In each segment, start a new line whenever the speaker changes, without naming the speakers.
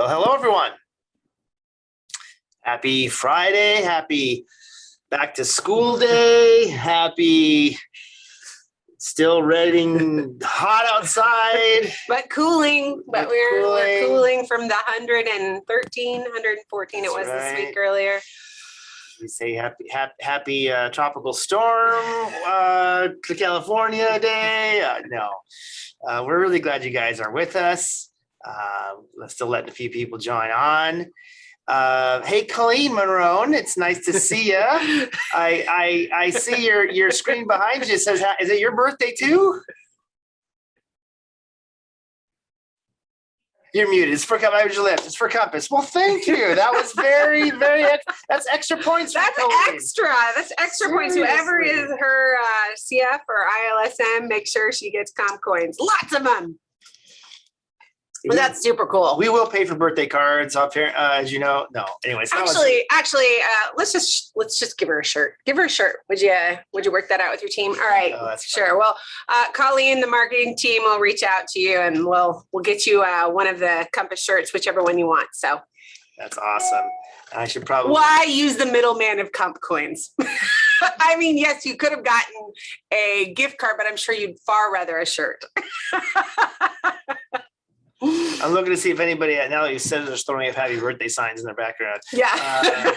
Well, hello, everyone. Happy Friday. Happy back to school day. Happy still raining hot outside.
But cooling. But we're cooling from the 113, 114 it was this week earlier.
We say happy tropical storm to California day. We're really glad you guys are with us. Let's still letting a few people join on. Hey, Colleen Monroe, it's nice to see you. I see your screen behind you. It says, is it your birthday too? You're muted. It's for Compass. I was your lift. It's for Compass. Well, thank you. That was very, that's extra points.
That's extra. That's extra points. Whoever is her CF or ILSM, make sure she gets comp coins. Lots of them. Well, that's super cool.
We will pay for birthday cards up here, as you know. No, anyways.
Actually, let's just give her a shirt. Give her a shirt. Would you work that out with your team? All right, sure. Well, Colleen, the marketing team will reach out to you, and we'll get you one of the Compass shirts, whichever one you want. So
that's awesome. I should probably.
Why use the middleman of comp coins? I mean, yes, you could have gotten a gift card, but I'm sure you'd far rather a shirt.
I'm looking to see if anybody, now that you said it, is throwing up happy birthday signs in their background.
Yeah.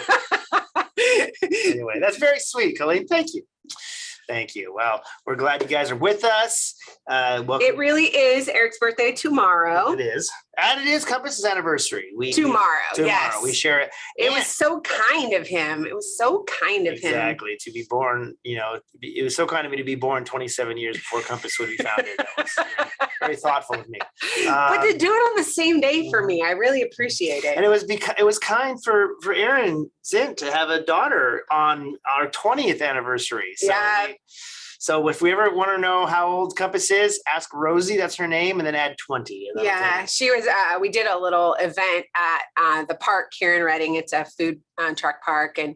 Anyway, that's very sweet, Colleen. Thank you. Thank you. Well, we're glad you guys are with us.
It really is Eric's birthday tomorrow.
It is. And it is Compass's anniversary.
Tomorrow, yes.
We share it.
It was so kind of him. It was so kind of him.
Exactly. To be born, it was so kind of me to be born 27 years before Compass would be founded. That was very thoughtful of me.
But to do it on the same day for me, I really appreciate it.
And it was kind for Erin Zint to have a daughter on our 20th anniversary. So
yeah.
So if we ever want to know how old Compass is, ask Rosie, that's her name, and then add 20.
Yeah, she was, we did a little event at the park here in Reading. It's a food truck park. And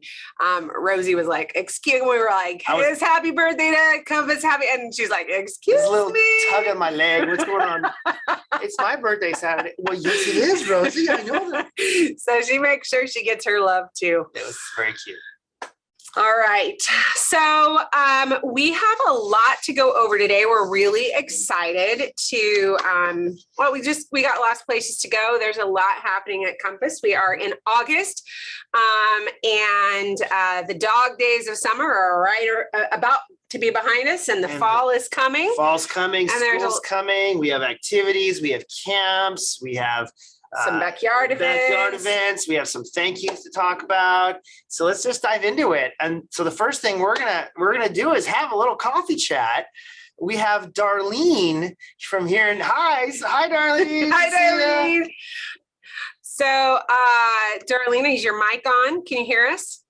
Rosie was like, we were like, it's happy birthday to Compass, happy. And she's like, excuse me.
Little tug on my leg. What's going on? It's my birthday Saturday. Well, yes, it is, Rosie. I know that.
So she makes sure she gets her love too.
It was very cute.
All right. So we have a lot to go over today. We're really excited to, we got lots of places to go. There's a lot happening at Compass. We are in August and the dog days of summer are about to be behind us, and the fall is coming.
Fall's coming, school's coming. We have activities, we have camps, we have
some backyard events.
We have some thank yous to talk about. So let's just dive into it. And so the first thing we're gonna do is have a little coffee chat. We have Darlene from here. Hi, Darlene.
Hi, Darlene. So, Darlene, is your mic on? Can you hear us?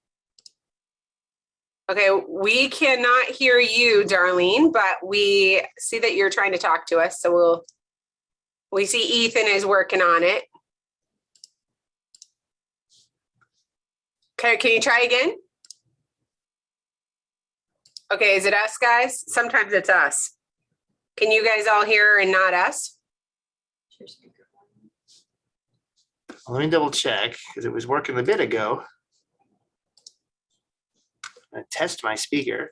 Okay, we cannot hear you, Darlene, but we see that you're trying to talk to us. So we see Ethan is working on it. Okay, can you try again? Okay, is it us, guys? Sometimes it's us. Can you guys all hear and not us?
Let me double check because it was working a bit ago. I'm gonna test my speaker.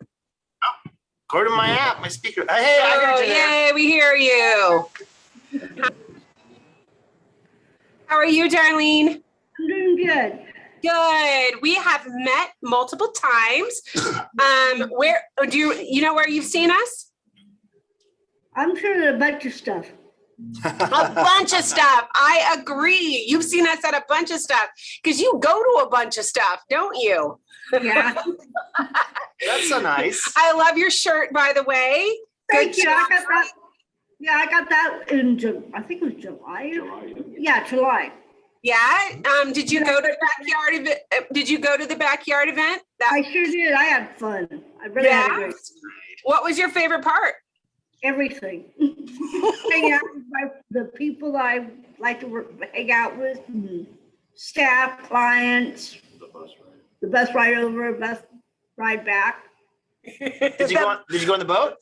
Oh, according to my app, my speaker. Hey, I heard you there.
Yay, we hear you. How are you, Darlene?
I'm doing good.
Good. We have met multiple times. Where do you know where you've seen us?
I'm sure there's a bunch of stuff.
A bunch of stuff. I agree. You've seen us at a bunch of stuff because you go to a bunch of stuff, don't you?
Yeah.
That's so nice.
I love your shirt, by the way.
Thank you. I got that. Yeah, I got that in I think it was July. Yeah, July.
Yeah. Did you go to the backyard event? Did you go to the backyard event?
I sure did. I had fun. I really had a great time.
What was your favorite part?
Everything. Hang out with the people that I like to hang out with, staff, clients, the bus ride over, bus ride back.
Did you go on the boat?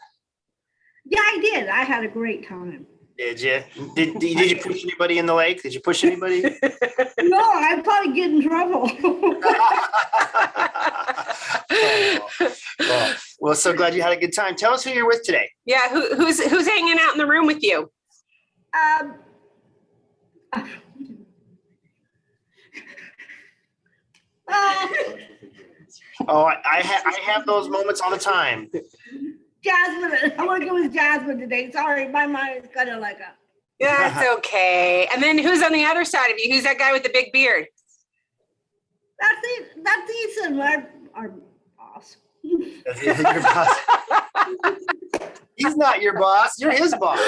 Yeah, I did. I had a great time.
Did you? Did you push anybody in the lake? Did you push anybody?
No, I'd probably get in trouble.
Well, so glad you had a good time. Tell us who you're with today.
Yeah, who's hanging out in the room with you?
Um,
Oh, I have those moments all the time.
Jasmine, I want to go with Jasmine today. Sorry, my mind is kind of like a.
Yeah, it's okay. And then who's on the other side of you? Who's that guy with the big beard?
That's Ethan, our boss.
Is he your boss? He's not your boss. You're his boss.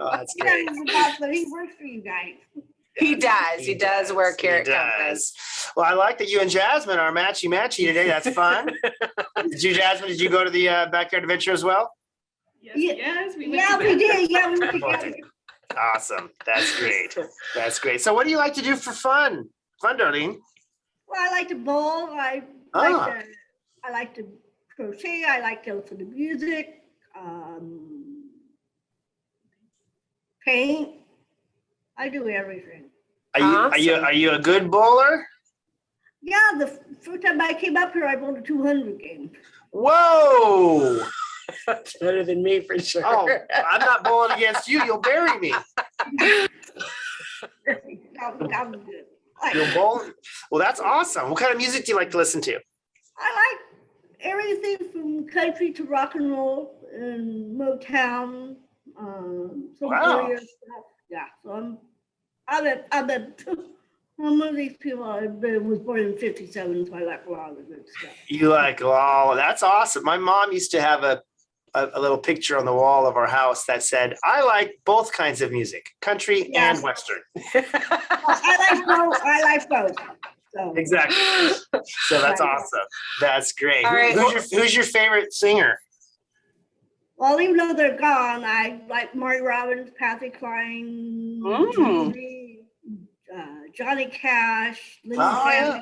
Oh, that's
Yeah,
great.
he's the boss, but he works for you guys.
He does. He does work here
He
at Compass.
does. Well, I like that you and Jasmine are matchy today. That's fun. Jasmine, did you go to the backyard adventure as well?
Yes, we went
Yeah,
to
we
bed.
did. Yeah, we were together.
Awesome. That's great. That's great. So what do you like to do for fun? Fun, Darlene.
Well, I like to bowl. I like to crochet. I like to listen to music. Paint. I do everything.
Are you a good bowler?
Yeah, the first time I came up here, I bowled a 200 game.
Whoa.
That's better than me for sure.
Oh, I'm not bowling against you. You'll bury me.
That was good.
You'll bowl. Well, that's awesome. What kind of music do you like to listen to?
I like everything from country to rock and roll and Motown. Some
Wow.
earlier stuff. Yeah, so I'm one of these people. I was born in '57, so I like a lot of the good stuff.
You like, oh, that's awesome. My mom used to have a little picture on the wall of our house that said, I like both kinds of music, country
Yes.
and Western.
I like both. So.
Exactly. So that's
Right.
awesome. That's great.
All right.
Who's your favorite singer?
Well, even though they're gone, I like Marty Robbins, Patsy Cline, Judy, Johnny Cash, Linda
yeah.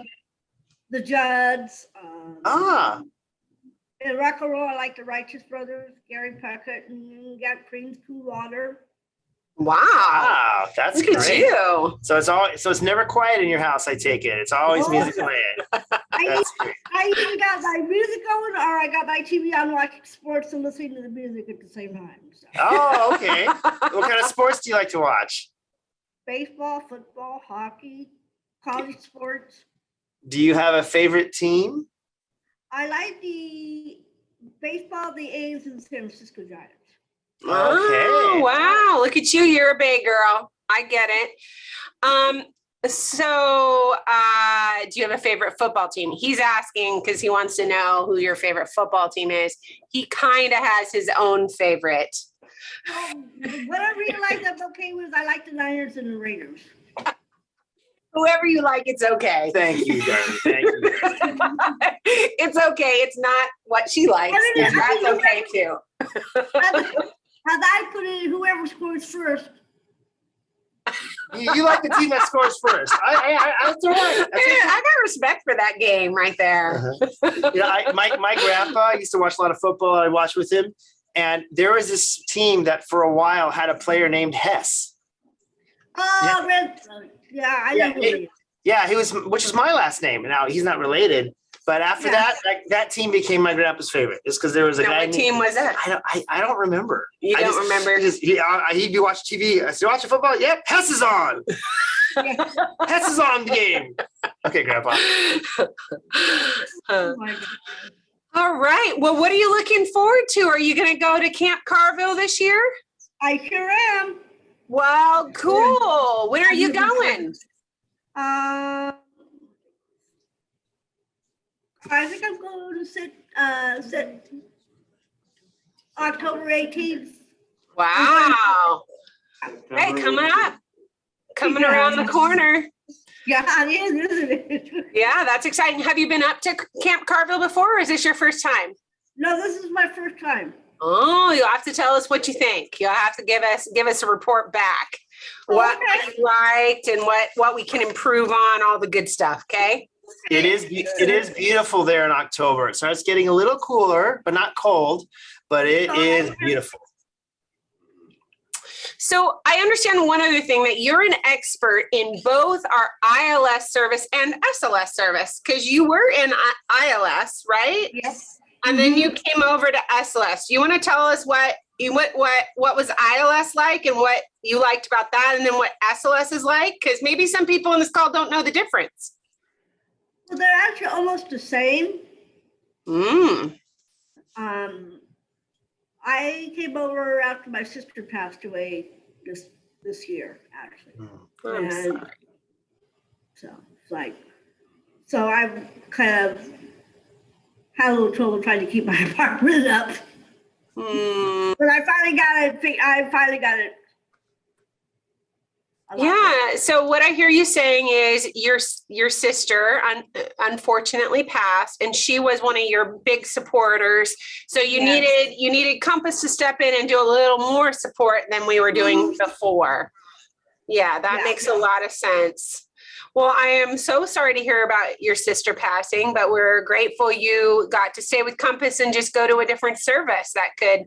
the Judds. In rock and roll, I like the Righteous Brothers, Gary Puckett, and got Creed's Coolwater.
Wow.
Wow, that's
Look at
great.
you.
So it's never quiet in your house, I take it. It's always
Oh,
music
yeah.
playing.
I
That's great.
either got my music going or I got my TV on watching sports and listening to the music at the same time. So.
Oh, okay. What kind of sports do you like to watch?
Baseball, football, hockey, college sports.
Do you have a favorite team?
I like the baseball, the A's, and the San Francisco Giants.
Oh, wow. Look at you. You're a Bay girl. I get it. So do you have a favorite football team? He's asking because he wants to know who your favorite football team is. He kind of has his own favorite.
Whatever you like, that's okay with. I like the Niners and the Raiders.
Whoever you like, it's okay.
Thank you, Darlene. Thank you.
It's okay. It's not what she likes. That's okay too.
As I put it, whoever scores first.
You like the team that scores first. That's all right. That's okay.
I got respect for that game right there.
My grandpa used to watch a lot of football. I watched with him, and there was this team that for a while had a player named Hess.
Oh, I know who he is.
Yeah, which is my last name. Now he's not related, but after that team became my grandpa's favorite. Just because there was a
Now,
guy.
what team was it?
I don't remember.
You don't remember?
He'd be watching TV. I said, watching football. Yep, Hess is on. Hess is on the game. Okay, Grandpa.
Oh my God.
All right. Well, what are you looking forward to? Are you going to go to Camp Carville this year?
I sure am.
Well, cool. When are you going?
I think I'm going to sit October 18th.
Wow. Hey, coming up. Coming around the corner.
Yeah, it is, isn't it?
Yeah, that's exciting. Have you been up to Camp Carville before, or is this your first time?
No, this is my first time.
Oh, you'll have to tell us what you think. You'll have to give us a report back. What you liked and what we can improve on, all the good stuff, okay?
It is beautiful there in October. It starts getting a little cooler, but not cold. But it is beautiful.
So I understand one other thing, that you're an expert in both our ILS service and SLS service, because you were in ILS, right?
Yes.
And then you came over to SLS. You want to tell us what was ILS like and what you liked about that, and then what SLS is like? Because maybe some people in this call don't know the difference.
Well, they're actually almost the same. I came over after my sister passed away this year, actually.
I'm
And
sorry.
so it's like, so I've kind of had a little trouble trying to keep my apartment up. But I finally got it.
Yeah. So what I hear you saying is your sister unfortunately passed, and she was one of your big supporters. So you needed Compass to step in and do a little more support than we were doing before. Yeah, that makes a lot of sense. Well, I am so sorry to hear about your sister passing, but we're grateful you got to stay with Compass and just go to a different service that could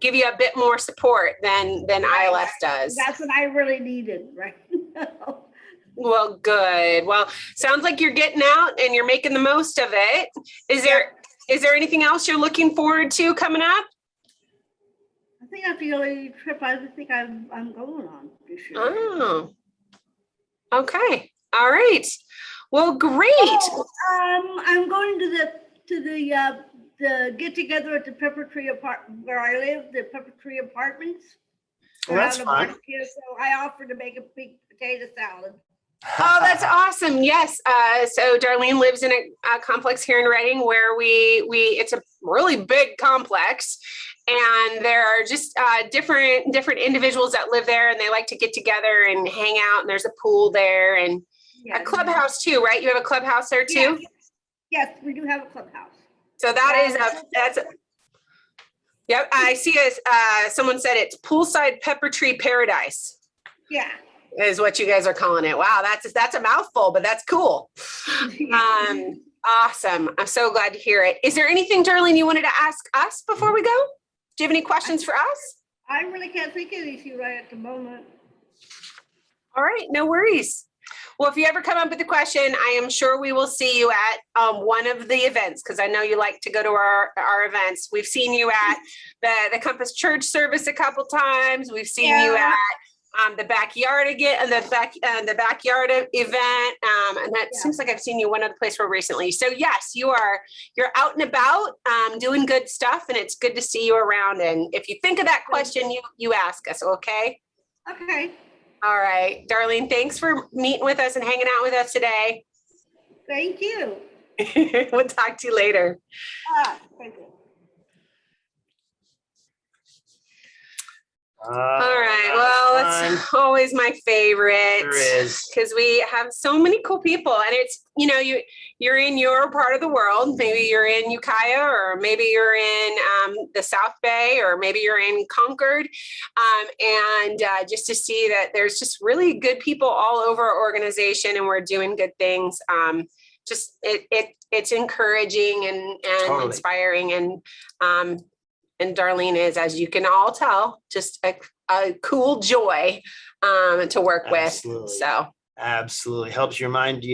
give you a bit more support than ILS does.
That's what I really needed, right?
Well, good. Well, sounds like you're getting out and you're making the most of it. Is there anything else you're looking forward to coming up?
I think that's the only trip I think I'm going on this year.
Oh, okay. All right. Well, great.
I'm going to the get together at the Pepper Tree apartment where I live, the Pepper Tree Apartments.
Well, that's fun.
So I offered to make a big potato salad.
Oh, that's awesome. Yes. So Darlene lives in a complex here in Reading where it's a really big complex, and there are just different individuals that live there, and they like to get together and hang out, and there's a pool there and a clubhouse too, right? You have a clubhouse there too?
Yes, we do have a clubhouse.
So yep. I see someone said it's poolside Pepper Tree Paradise.
Yeah.
Is what you guys are calling it. Wow, that's a mouthful, but that's cool. Awesome. I'm so glad to hear it. Is there anything, Darlene, you wanted to ask us before we go? Do you have any questions for us?
I really can't think of anything right at the moment.
All right, no worries. Well, if you ever come up with a question, I am sure we will see you at one of the events, because I know you like to go to our events. We've seen you at the Compass Church service a couple times. We've seen you at the backyard again, the backyard event, and that seems like I've seen you one other place more recently. So yes, you're out and about, doing good stuff, and it's good to see you around. And if you think of that question, you ask us, okay?
Okay.
All right, Darlene, thanks for meeting with us and hanging out with us today.
Thank you.
We'll talk to you later.
Thank you.
All right. Well, it's always my favorite.
There is.
Because we have so many cool people, and it's, you're in your part of the world. Maybe you're in Ukiah, or maybe you're in the South Bay, or maybe you're in Concord. And just to see that there's just really good people all over our organization, and we're doing good things. It's encouraging and
Totally.
Inspiring, and Darlene is, as you can all tell, just a cool joy to work
Absolutely.
with. So
Absolutely. Helps to remind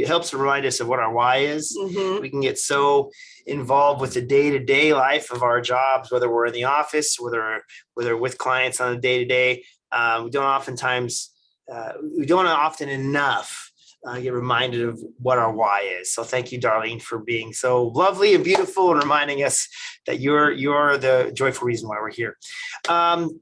us of what our why is.
mhm.
We can get so involved with the day-to-day life of our jobs, whether we're in the office, whether with clients on a day-to-day. We don't often enough get reminded of what our why is. So thank you, Darlene, for being so lovely and beautiful and reminding us that you're the joyful reason why we're here.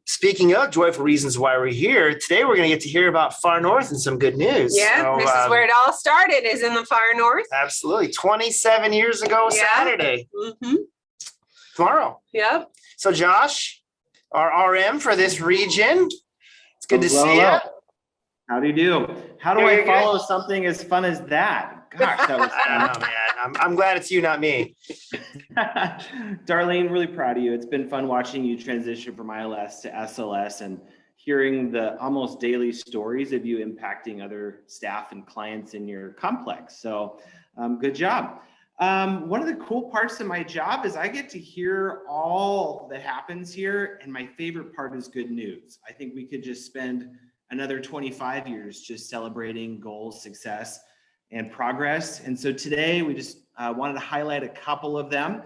Speaking of joyful reasons why we're here, today we're going to get to hear about Far North and some good news.
Yeah,
So,
this is where it all started, is in the Far North.
Absolutely. 27 years ago, Saturday.
Mm-hmm.
Tomorrow.
Yep.
So Josh, our RM for this region, it's good to see you.
How do you do? How do
Very
I follow something as fun as that? Gosh, that was
I don't know, man. I'm glad it's you, not me.
Darlene, really proud of you. It's been fun watching you transition from ILS to SLS and hearing the almost daily stories of you impacting other staff and clients in your complex. So good job. One of the cool parts of my job is I get to hear all that happens here. And my favorite part is good news. I think we could just spend another 25 years just celebrating goals, success, and progress. And so today we just wanted to highlight a couple of them.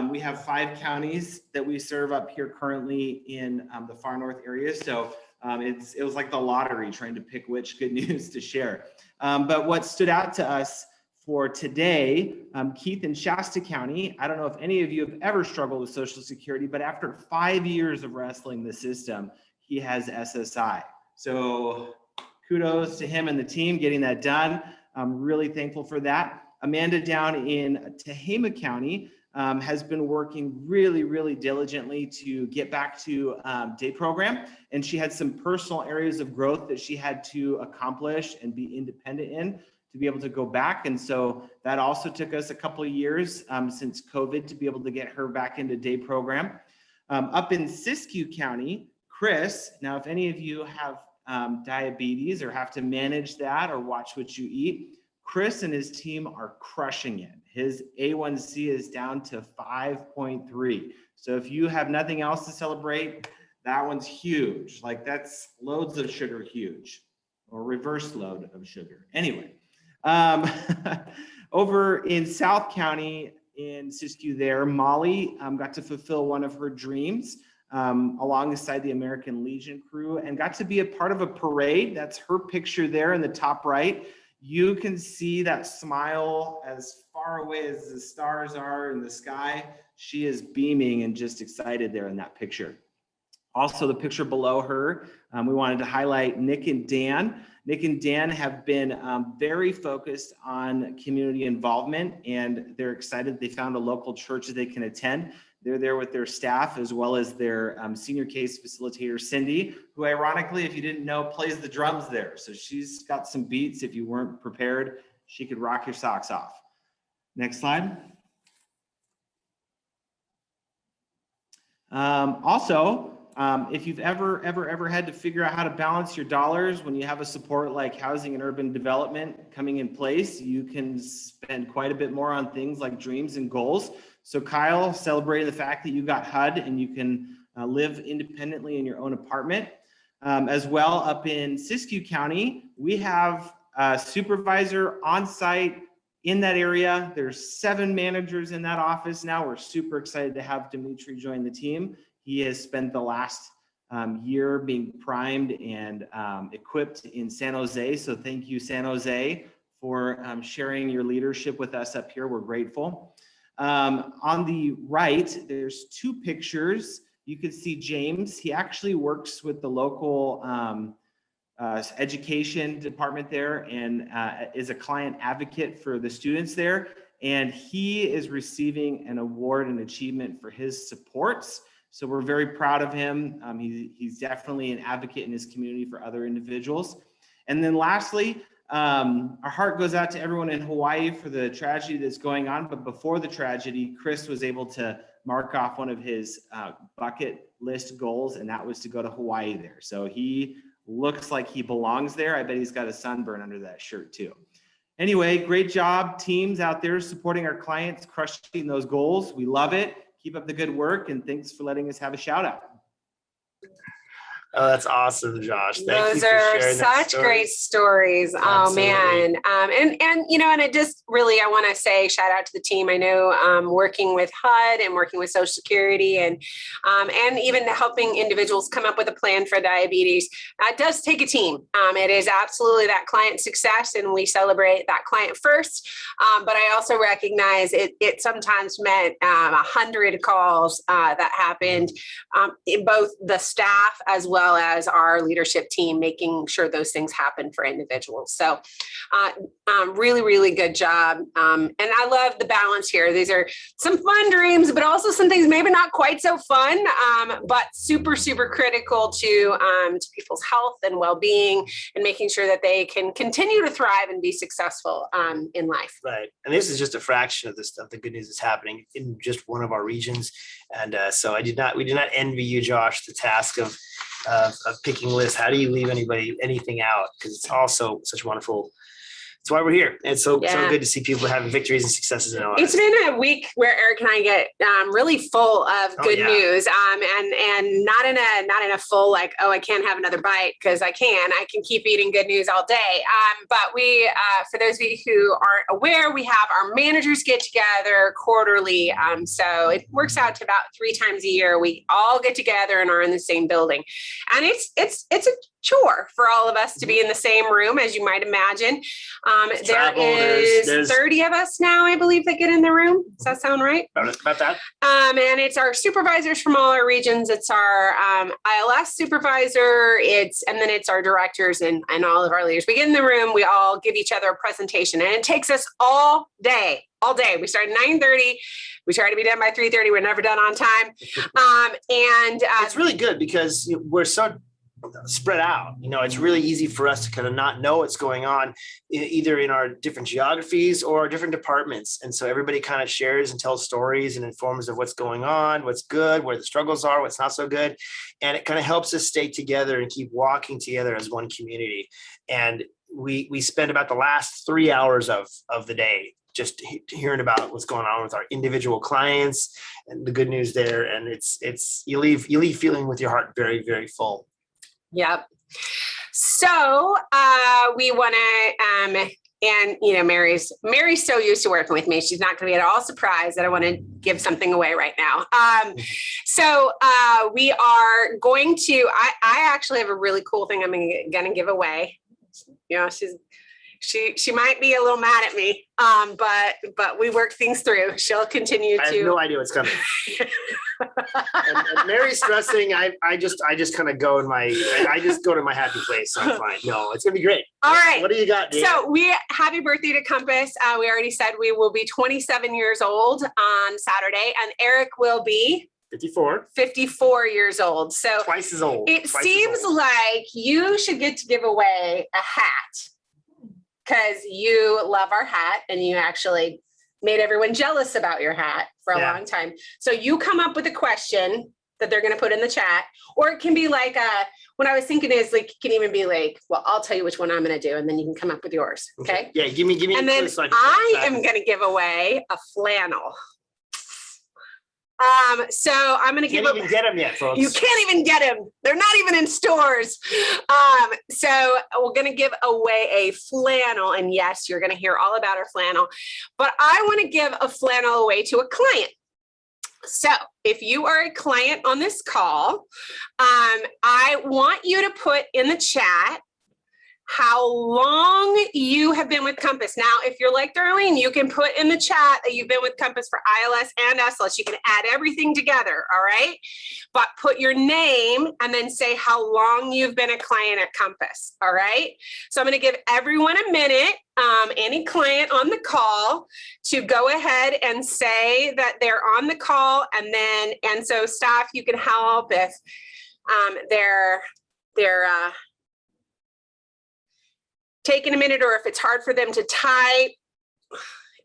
We have 5 counties that we serve up here currently in the far north area. So it was like the lottery trying to pick which good news to share. But what stood out to us for today, Keith in Shasta County, I don't know if any of you have ever struggled with Social Security, but after 5 years of wrestling the system, he has SSI. So kudos to him and the team getting that done. I'm really thankful for that. Amanda down in Tehama County has been working really, really diligently to get back to day program. And she had some personal areas of growth that she had to accomplish and be independent in to be able to go back. And so that also took us a couple of years since COVID to be able to get her back into day program. Up in Siskiyou County, Chris, now if any of you have diabetes or have to manage that or watch what you eat, Chris and his team are crushing it. His A1C is down to 5.3. So if you have nothing else to celebrate, that one's huge. Like that's loads of sugar huge, or reverse load of sugar. Anyway, over in South County in Siskiyou there, Molly got to fulfill one of her dreams alongside the American Legion crew and got to be a part of a parade. That's her picture there in the top right. You can see that smile as far away as the stars are in the sky. She is beaming and just excited there in that picture. Also, the picture below her, we wanted to highlight Nick and Dan. Nick and Dan have been very focused on community involvement, and they're excited they found a local church that they can attend. They're there with their staff as well as their senior case facilitator, Cindy, who ironically, if you didn't know, plays the drums there. So she's got some beats. If you weren't prepared, she could rock your socks off. Next slide. Also, if you've ever had to figure out how to balance your dollars when you have a support like housing and urban development coming in place, you can spend quite a bit more on things like dreams and goals. So Kyle celebrated the fact that you got HUD and you can live independently in your own apartment. As well, up in Siskiyou County, we have a supervisor on site in that area. There's 7 managers in that office now. We're super excited to have Dimitri join the team. He has spent the last year being primed and equipped in San Jose. So thank you, San Jose, for sharing your leadership with us up here. We're grateful. On the right, there's 2 pictures. You can see James. He actually works with the local education department there and is a client advocate for the students there. And he is receiving an award and achievement for his supports. So we're very proud of him. He's definitely an advocate in his community for other individuals. And then lastly, our heart goes out to everyone in Hawaii for the tragedy that's going on. But before the tragedy, Chris was able to mark off one of his bucket list goals, and that was to go to Hawaii there. So he looks like he belongs there. I bet he's got a sunburn under that shirt too. Anyway, great job, teams out there supporting our clients, crushing those goals. We love it. Keep up the good work, and thanks for letting us have a shout out.
Oh, that's awesome, Josh. Thank you
Those
for
are
sharing that
such great stories. Oh
Absolutely.
man. And you know, and it just really, I want to say shout out to the team. I know working with HUD and working with Social Security and even helping individuals come up with a plan for diabetes, it does take a team. It is absolutely that client success, and we celebrate that client first. But I also recognize it sometimes meant 100 calls that happened in both the staff as well as our leadership team, making sure those things happen for individuals. So really, really good job. And I love the balance here. These are some fun dreams, but also some things maybe not quite so fun, but super, super critical to people's health and well-being and making sure that they can continue to thrive and be successful in life.
Right. And this is just a fraction of the stuff, the good news that's happening in just one of our regions. And so we did not envy you, Josh, the task of picking lists. How do you leave anything out? Because it's also such wonderful That's why we're here. And so
Yeah.
good to see people having victories and successes in their lives.
It's been a week where Eric and I get really full of good
yeah.
news, and not in a full like, oh, I can't have another bite, because I can keep eating good news all day. But we, for those of you who aren't aware, we have our managers get together quarterly. So it works out to about 3 times a year. We all get together and are in the same building, and it's a chore for all of us to be in the same room, as you might imagine. There's 30 of us now, I believe, that get in the room. Does that sound right?
About that.
And it's our supervisors from all our regions. It's our ILS supervisor. And then it's our directors and all of our leaders. We get in the room, we all give each other a presentation, and it takes us all day. We start at 9:30. We try to be done by 3:30. We're never done on time. It's
really good because we're so spread out. It's really easy for us to kind of not know what's going on either in our different geographies or different departments. And so everybody kind of shares and tells stories and informs of what's going on, what's good, where the struggles are, what's not so good. And it kind of helps us stay together and keep walking together as one community. And we spend about the last 3 hours of the day just hearing about what's going on with our individual clients and the good news there. And it's you leave feeling with your heart very, very full.
Yep. So we want to, and Mary's so used to working with me. She's not going to be at all surprised that I want to give something away right now. So we are going to, I actually have a really cool thing I'm going to give away. She might be a little mad at me, but we work things through. She'll continue to.
I have no idea what's coming. and Mary's stressing. I just kind of go in I just go to my happy place. So I'm fine. No, it's gonna be great.
All right.
What do you got, Dan?
So happy birthday to Compass. We already said we will be 27 years old on Saturday, and Eric will be 54 years old. So
twice as old.
It seems like you should get to give away a hat, because you love our hat and you actually made everyone jealous about your hat for a long time. So you come up with a question that they're going to put in the chat, or it can be like, what I was thinking is like, it can even be like, well, I'll tell you which one I'm going to do, and then you can come up with yours. Okay.
Yeah. Give me.
And then I am going to give away a flannel. So I'm going to give.
You can't even get them yet, folks.
You can't even get them. They're not even in stores. So we're going to give away a flannel, and yes, you're going to hear all about our flannel. But I want to give a flannel away to a client. So if you are a client on this call, I want you to put in the chat how long you have been with Compass. Now, if you're like Darlene, you can put in the chat that you've been with Compass for ILS and SLS. You can add everything together, all right? But put your name and then say how long you've been a client at Compass, all right? So I'm going to give everyone a minute, any client on the call, to go ahead and say that they're on the call, and so staff, you can help if they're taking a minute, or if it's hard for them to type.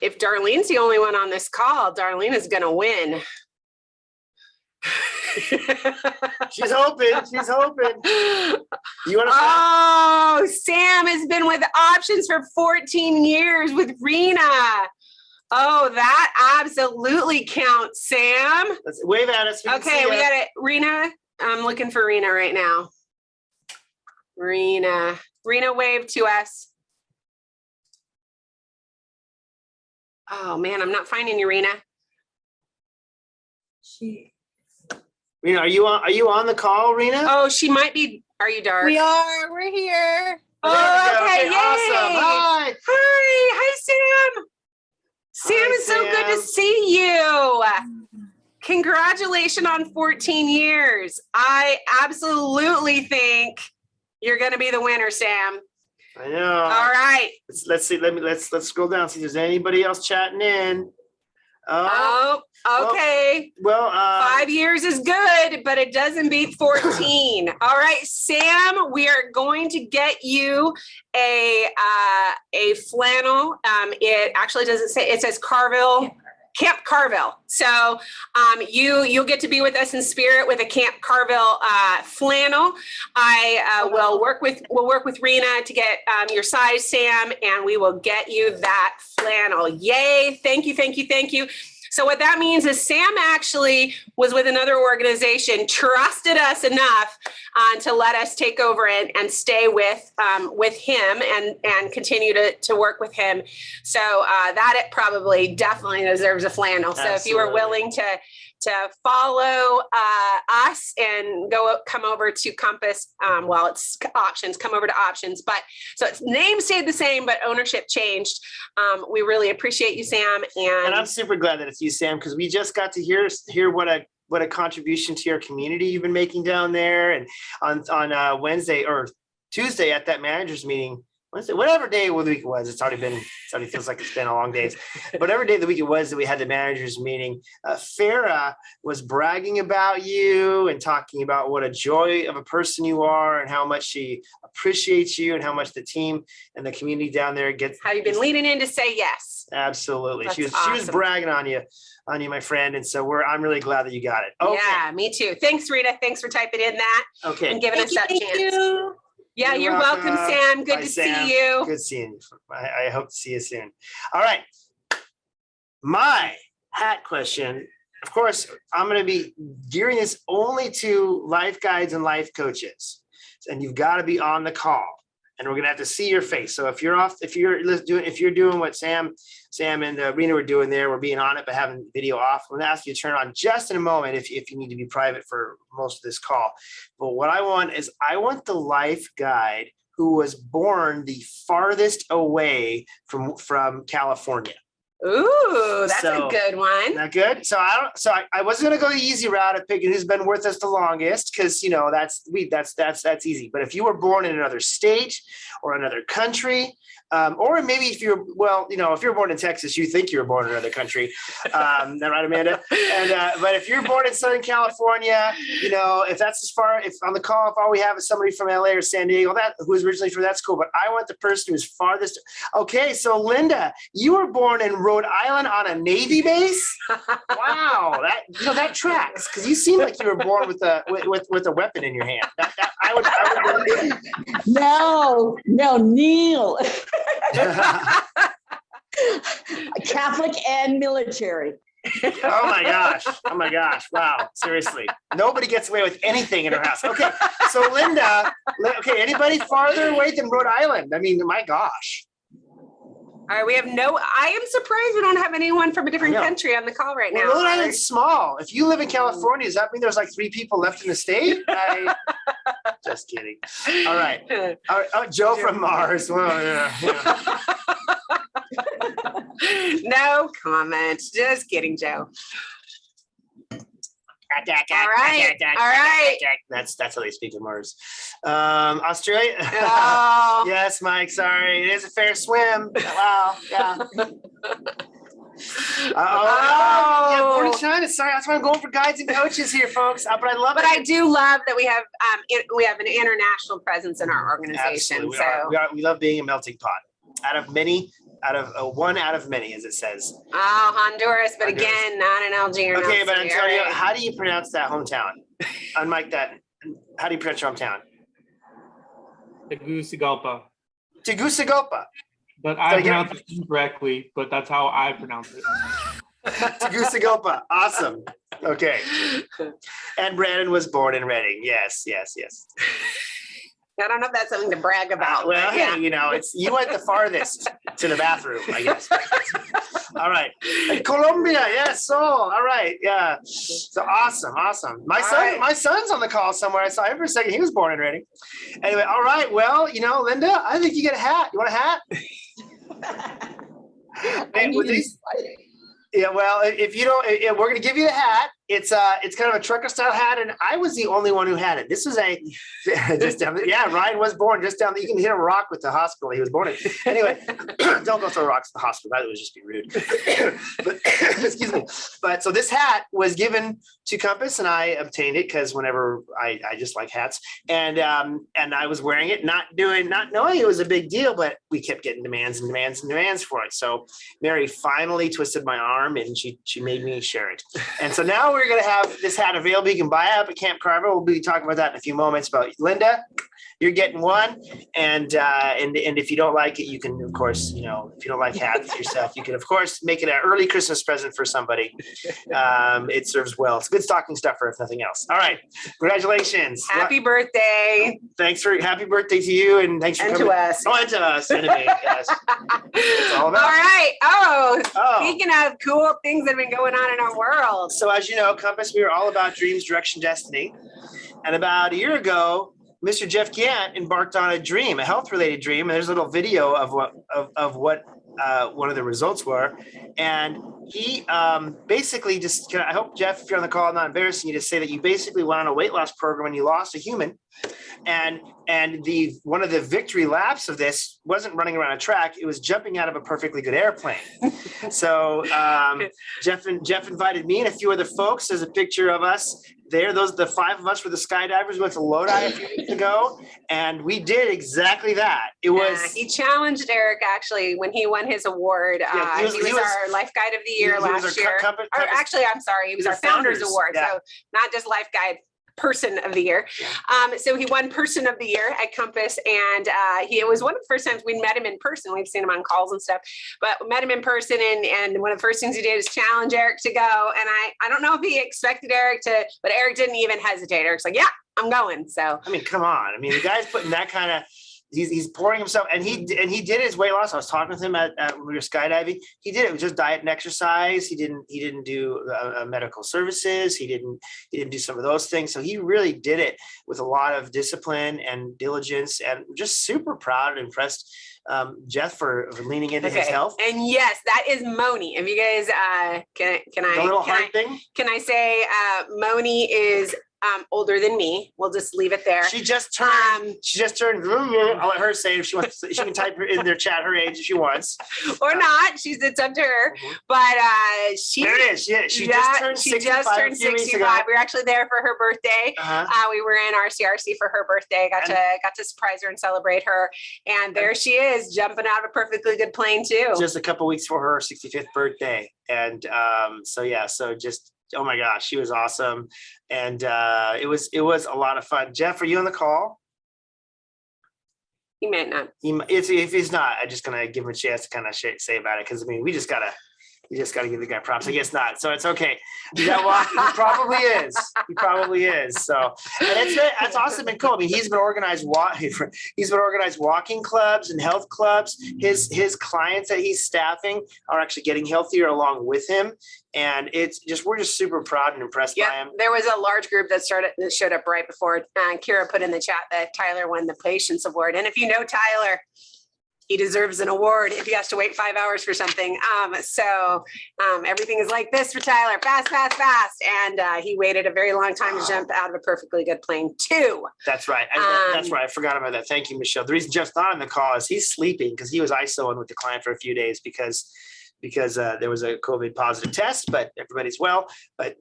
If Darlene's the only one on this call, Darlene is going to win.
She's hoping. You want to?
Oh, Sam has been with Options for 14 years with Rena. Oh, that absolutely counts, Sam.
Let's wave at us.
Okay, we got it. Rena, I'm looking for Rena right now. Rena, wave to us. Oh man, I'm not finding you, Rena.
Rena, are you on the call, Rena?
Oh, she might be. Are you dark?
We are. We're here.
Oh, okay. Yay.
Awesome. Hi.
Hi, Sam. Sam, it's so good to see you. Congratulations on 14 years. I absolutely think you're going to be the winner, Sam.
I know.
All right.
Let's see. Let's scroll down. See if there's anybody else chatting in.
Oh, okay.
Well,
5 years is good, but it doesn't beat 14. All right, Sam, we are going to get you a flannel. It actually doesn't say, it says Carville Camp Carville. So you'll get to be with us in spirit with a Camp Carville flannel. We'll work with Rena to get your size, Sam, and we will get you that flannel. Yay! Thank you. So what that means is Sam actually was with another organization, trusted us enough to let us take over and stay with him and continue to work with him. So that it probably definitely deserves a flannel. So if you were willing to follow us and come over to Compass, it's options, come over to options, but so its name stayed the same, but ownership changed. We really appreciate you, Sam.
And I'm super glad that it's you, Sam, because we just got to hear what a contribution to your community you've been making down there. And on Wednesday or Tuesday at that managers meeting, Wednesday, whatever day of the week it was, it already feels like it's been a long day. Whatever day of the week it was that we had the managers meeting, Farah was bragging about you and talking about what a joy of a person you are and how much she appreciates you and how much the team and the community down there gets.
How you've been leaning in to say yes.
Absolutely.
That's
She was
awesome.
bragging on you, my friend. And so I'm really glad that you got it. Okay.
Yeah, me too. Thanks, Rita. Thanks for typing in that
Okay.
and giving us that
Thank
chance.
you.
Yeah, you're welcome, Sam. Good
Bye,
to
Sam.
see you.
Good seeing you. I hope to see you soon. All right. My hat question, of course, I'm going to be gearing this only to life guides and life coaches. And you've got to be on the call. And we're going to have to see your face. So if you're doing what Sam and Rena were doing there, we're being on it, but having video off. I'm going to ask you to turn on just in a moment if you need to be private for most of this call. But what I want is the life guide who was born the farthest away from California.
Ooh, that's
So,
a good one.
Not good. So I wasn't gonna go the easy route of picking who's been with us the longest, because that's easy. But if you were born in another state or another country, or maybe if you're born in Texas, you think you were born in another country. That right, Amanda? And but if you're born in Southern California, if on the call, if all we have is somebody from LA or San Diego, who is originally from that school, but I want the person who's farthest. Okay, so Linda, you were born in Rhode Island on a Navy base. Wow, that tracks, because you seem like you were born with a weapon in your hand. I would believe that.
No, Neil. Catholic and military.
Oh my gosh. Wow. Seriously. Nobody gets away with anything in her house. Okay. So Linda, anybody farther away than Rhode Island? I mean, my gosh.
All right, I am surprised we don't have anyone from a different
I know.
country on the call right now.
Well, Rhode Island's small. If you live in California, does that mean there's like 3 people left in the state? Just kidding. All right. Joe from Mars. Well, yeah.
No comment. Just kidding, Joe. All right.
That's how they speak in Mars. Australia.
Oh.
Yes, Mike. Sorry, it is a fair swim. Wow. Yeah. Yeah, born in China. Sorry, that's why I'm going for guides and coaches here, folks. But I love it.
But I do love that we have an international presence in our organization.
Absolutely. We love being a melting pot. One out of many, as it says.
Oh, Honduras, but again, not an Algeria.
Okay, but Antonio, how do you pronounce that hometown? Unlike that, how do you pronounce your hometown?
Tegucigalpa.
Tegucigalpa.
But I pronounce it incorrectly, but that's how I pronounce it.
Tegucigalpa. Awesome. Okay. And Brandon was born in Reading. Yes.
I don't know if that's something to brag about.
Well,
but yeah.
hey, it's you went the farthest to the bathroom, I guess. All right. And Colombia, yes. So, all right. Yeah. So awesome. My son's on the call somewhere. I saw him for a second. He was born in Reading. Anyway, all right. Well, Linda, I think you get a hat. You want a hat? Yeah, well, if you don't, we're going to give you the hat. it's kind of a trucker style hat, and I was the only one who had it. This was just down Ryan was born just down. You can hit a rock with the hospital he was born in. Anyway, don't go throw rocks at the hospital. That would just be rude. But excuse me. But so this hat was given to Compass, and I obtained it because whenever I just like hats, and I was wearing it, not knowing it was a big deal, but we kept getting demands for it. So Mary finally twisted my arm, and she made me share it. And so now we're going to have this hat available. You can buy it up at Camp Carver. We'll be talking about that in a few moments. But Linda, you're getting one. And if you don't like it, you can, of course, if you don't like hats yourself, you can, of course, make it an early Christmas present for somebody. It serves well. It's a good stocking stuffer, if nothing else. All right. Congratulations.
Happy birthday.
Happy birthday to you. And thanks for
And
coming.
to us.
Oh, and to us. And to me, yes. It's all
All
about.
right. Oh,
Oh.
speaking of cool things that have been going on in our world.
So as you know, Compass, we are all about dreams, direction, destiny. And about a year ago, Mr. Jeff Gant embarked on a dream, a health-related dream. And there's a little video of what one of the results were. And he basically just, I hope, Jeff, if you're on the call, I'm not embarrassing you to say that you basically went on a weight loss program and you lost a human. And one of the victory laps of this wasn't running around a track; it was jumping out of a perfectly good airplane. So Jeff invited me and a few other folks. There's a picture of us there. The 5 of us were the skydivers. We went to Lodi a few weeks ago, and we did exactly that. It was
he challenged Eric actually when he won his award.
Yeah,
he was our Life Guide of the Year last year. Or actually, I'm sorry, he was our Founders Award.
Yeah.
So not just Life Guide. Person of the Year.
Yeah.
So he won Person of the Year at Compass, and it was one of the first times we met him in person. We've seen him on calls and stuff, but we met him in person, and one of the first things he did is challenge Eric to go. And I don't know if he expected Eric to, but Eric didn't even hesitate. Eric's like, yeah, I'm going. So
I mean, come on. I mean, the guy's putting that kind of. He's pouring himself, and he did his weight loss. I was talking with him at when we were skydiving. He did it with just diet and exercise. He didn't do medical services. He didn't do some of those things. So he really did it with a lot of discipline and diligence, and just super proud and impressed Jeff for leaning into his health.
And yes, that is Moni. If you guys can I say Moni is older than me. We'll just leave it there.
She just turned. I'll let her say if she wants. She can type in their chat her age if she wants,
or not. It's up to her. But she.
There it is. Yeah, she just turned 65.
We were actually there for her birthday. We were in our CRC for her birthday. Got to surprise her and celebrate her. And there she is, jumping out of a perfectly good plane too.
Just a couple weeks for her 65th birthday, and so just. Oh my gosh, she was awesome. And it was a lot of fun. Jeff, are you on the call?
He might not.
If he's not, I'm just going to give him a chance to kind of say about it. Cause I mean, you just got to give the guy props. I guess not. So it's okay. He probably is. So and that's awesome and cool. I mean, he's been organized walking clubs and health clubs. His clients that he's staffing are actually getting healthier along with him. And we're just super proud and impressed by him.
There was a large group that showed up right before Kira put in the chat that Tyler won the Patience Award. And if you know Tyler, he deserves an award if he has to wait 5 hours for something. Everything is like this for Tyler, fast. And he waited a very long time to jump out of a perfectly good plane too.
That's right. That's right. I forgot about that. Thank you, Michelle. The reason Jeff's not on the call is he's sleeping because he was ISOing with the client for a few days because there was a COVID positive test, but everybody's well. But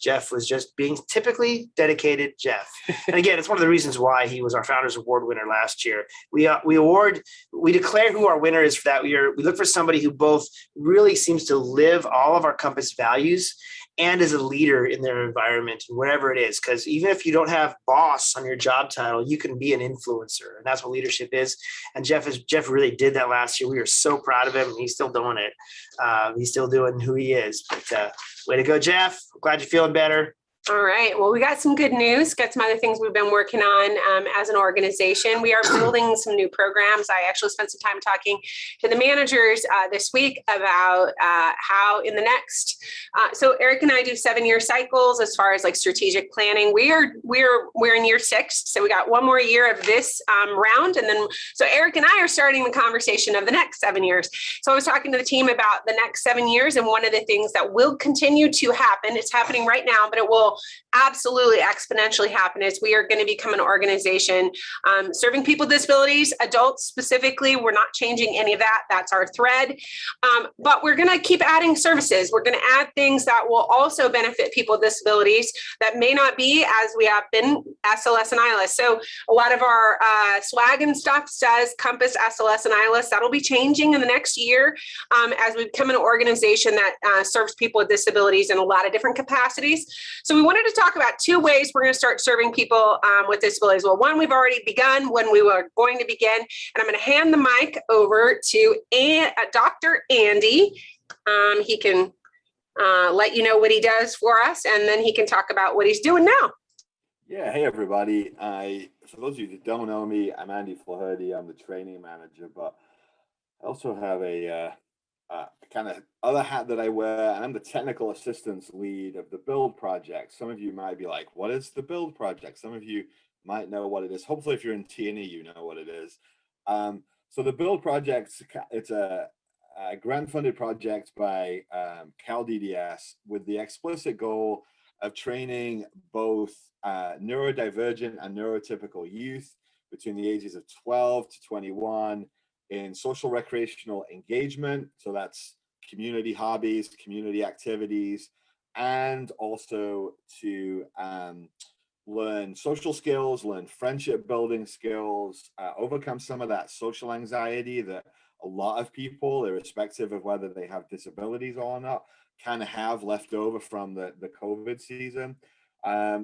Jeff was just being typically dedicated Jeff. And again, it's one of the reasons why he was our Founders Award winner last year. We declare who our winner is for that year. We look for somebody who both really seems to live all of our Compass values and is a leader in their environment and wherever it is. Because even if you don't have boss on your job title, you can be an influencer. And that's what leadership is. And Jeff really did that last year. We were so proud of him, and he's still doing it. He's still doing who he is. But way to go, Jeff. Glad you're feeling better.
All right. Well, we got some good news, got some other things we've been working on as an organization. We are building some new programs. I actually spent some time talking to the managers this week about how in the next, so Eric and I do 7-year cycles as far as like strategic planning. We're in year 6. So we got one more year of this round. And then, so Eric and I are starting the conversation of the next 7 years. So I was talking to the team about the next 7 years. And one of the things that will continue to happen, it's happening right now, but it will absolutely exponentially happen is we are going to become an organization serving people with disabilities, adults specifically. We're not changing any of that. That's our thread. But we're going to keep adding services. We're going to add things that will also benefit people with disabilities that may not be as we have been SLS and ILS. So a lot of our swag and stuff says Compass, SLS, and ILS. That'll be changing in the next year as we become an organization that serves people with disabilities in a lot of different capacities. So we wanted to talk about 2 ways we're going to start serving people with disabilities. Well, one, we've already begun, when we were going to begin, and I'm going to hand the mic over to Dr. Andy. He can let you know what he does for us, and then he can talk about what he's doing now.
Yeah, hey everybody. For those of you that don't know me, I'm Andy Flaherty. I'm the training manager, but I also have a kind of other hat that I wear, and I'm the technical assistance lead of the Build Project. Some of you might be like, what is the Build Project? Some of you might know what it is. Hopefully, if you're in T&E, you know what it is. So the Build Project, it's a grant-funded project by Cal DDS with the explicit goal of training both neurodivergent and neurotypical youth between the ages of 12 to 21 in social recreational engagement. So that's community hobbies, community activities, and also to learn social skills, learn friendship building skills, overcome some of that social anxiety that a lot of people, irrespective of whether they have disabilities or not, kind of have left over from the COVID season.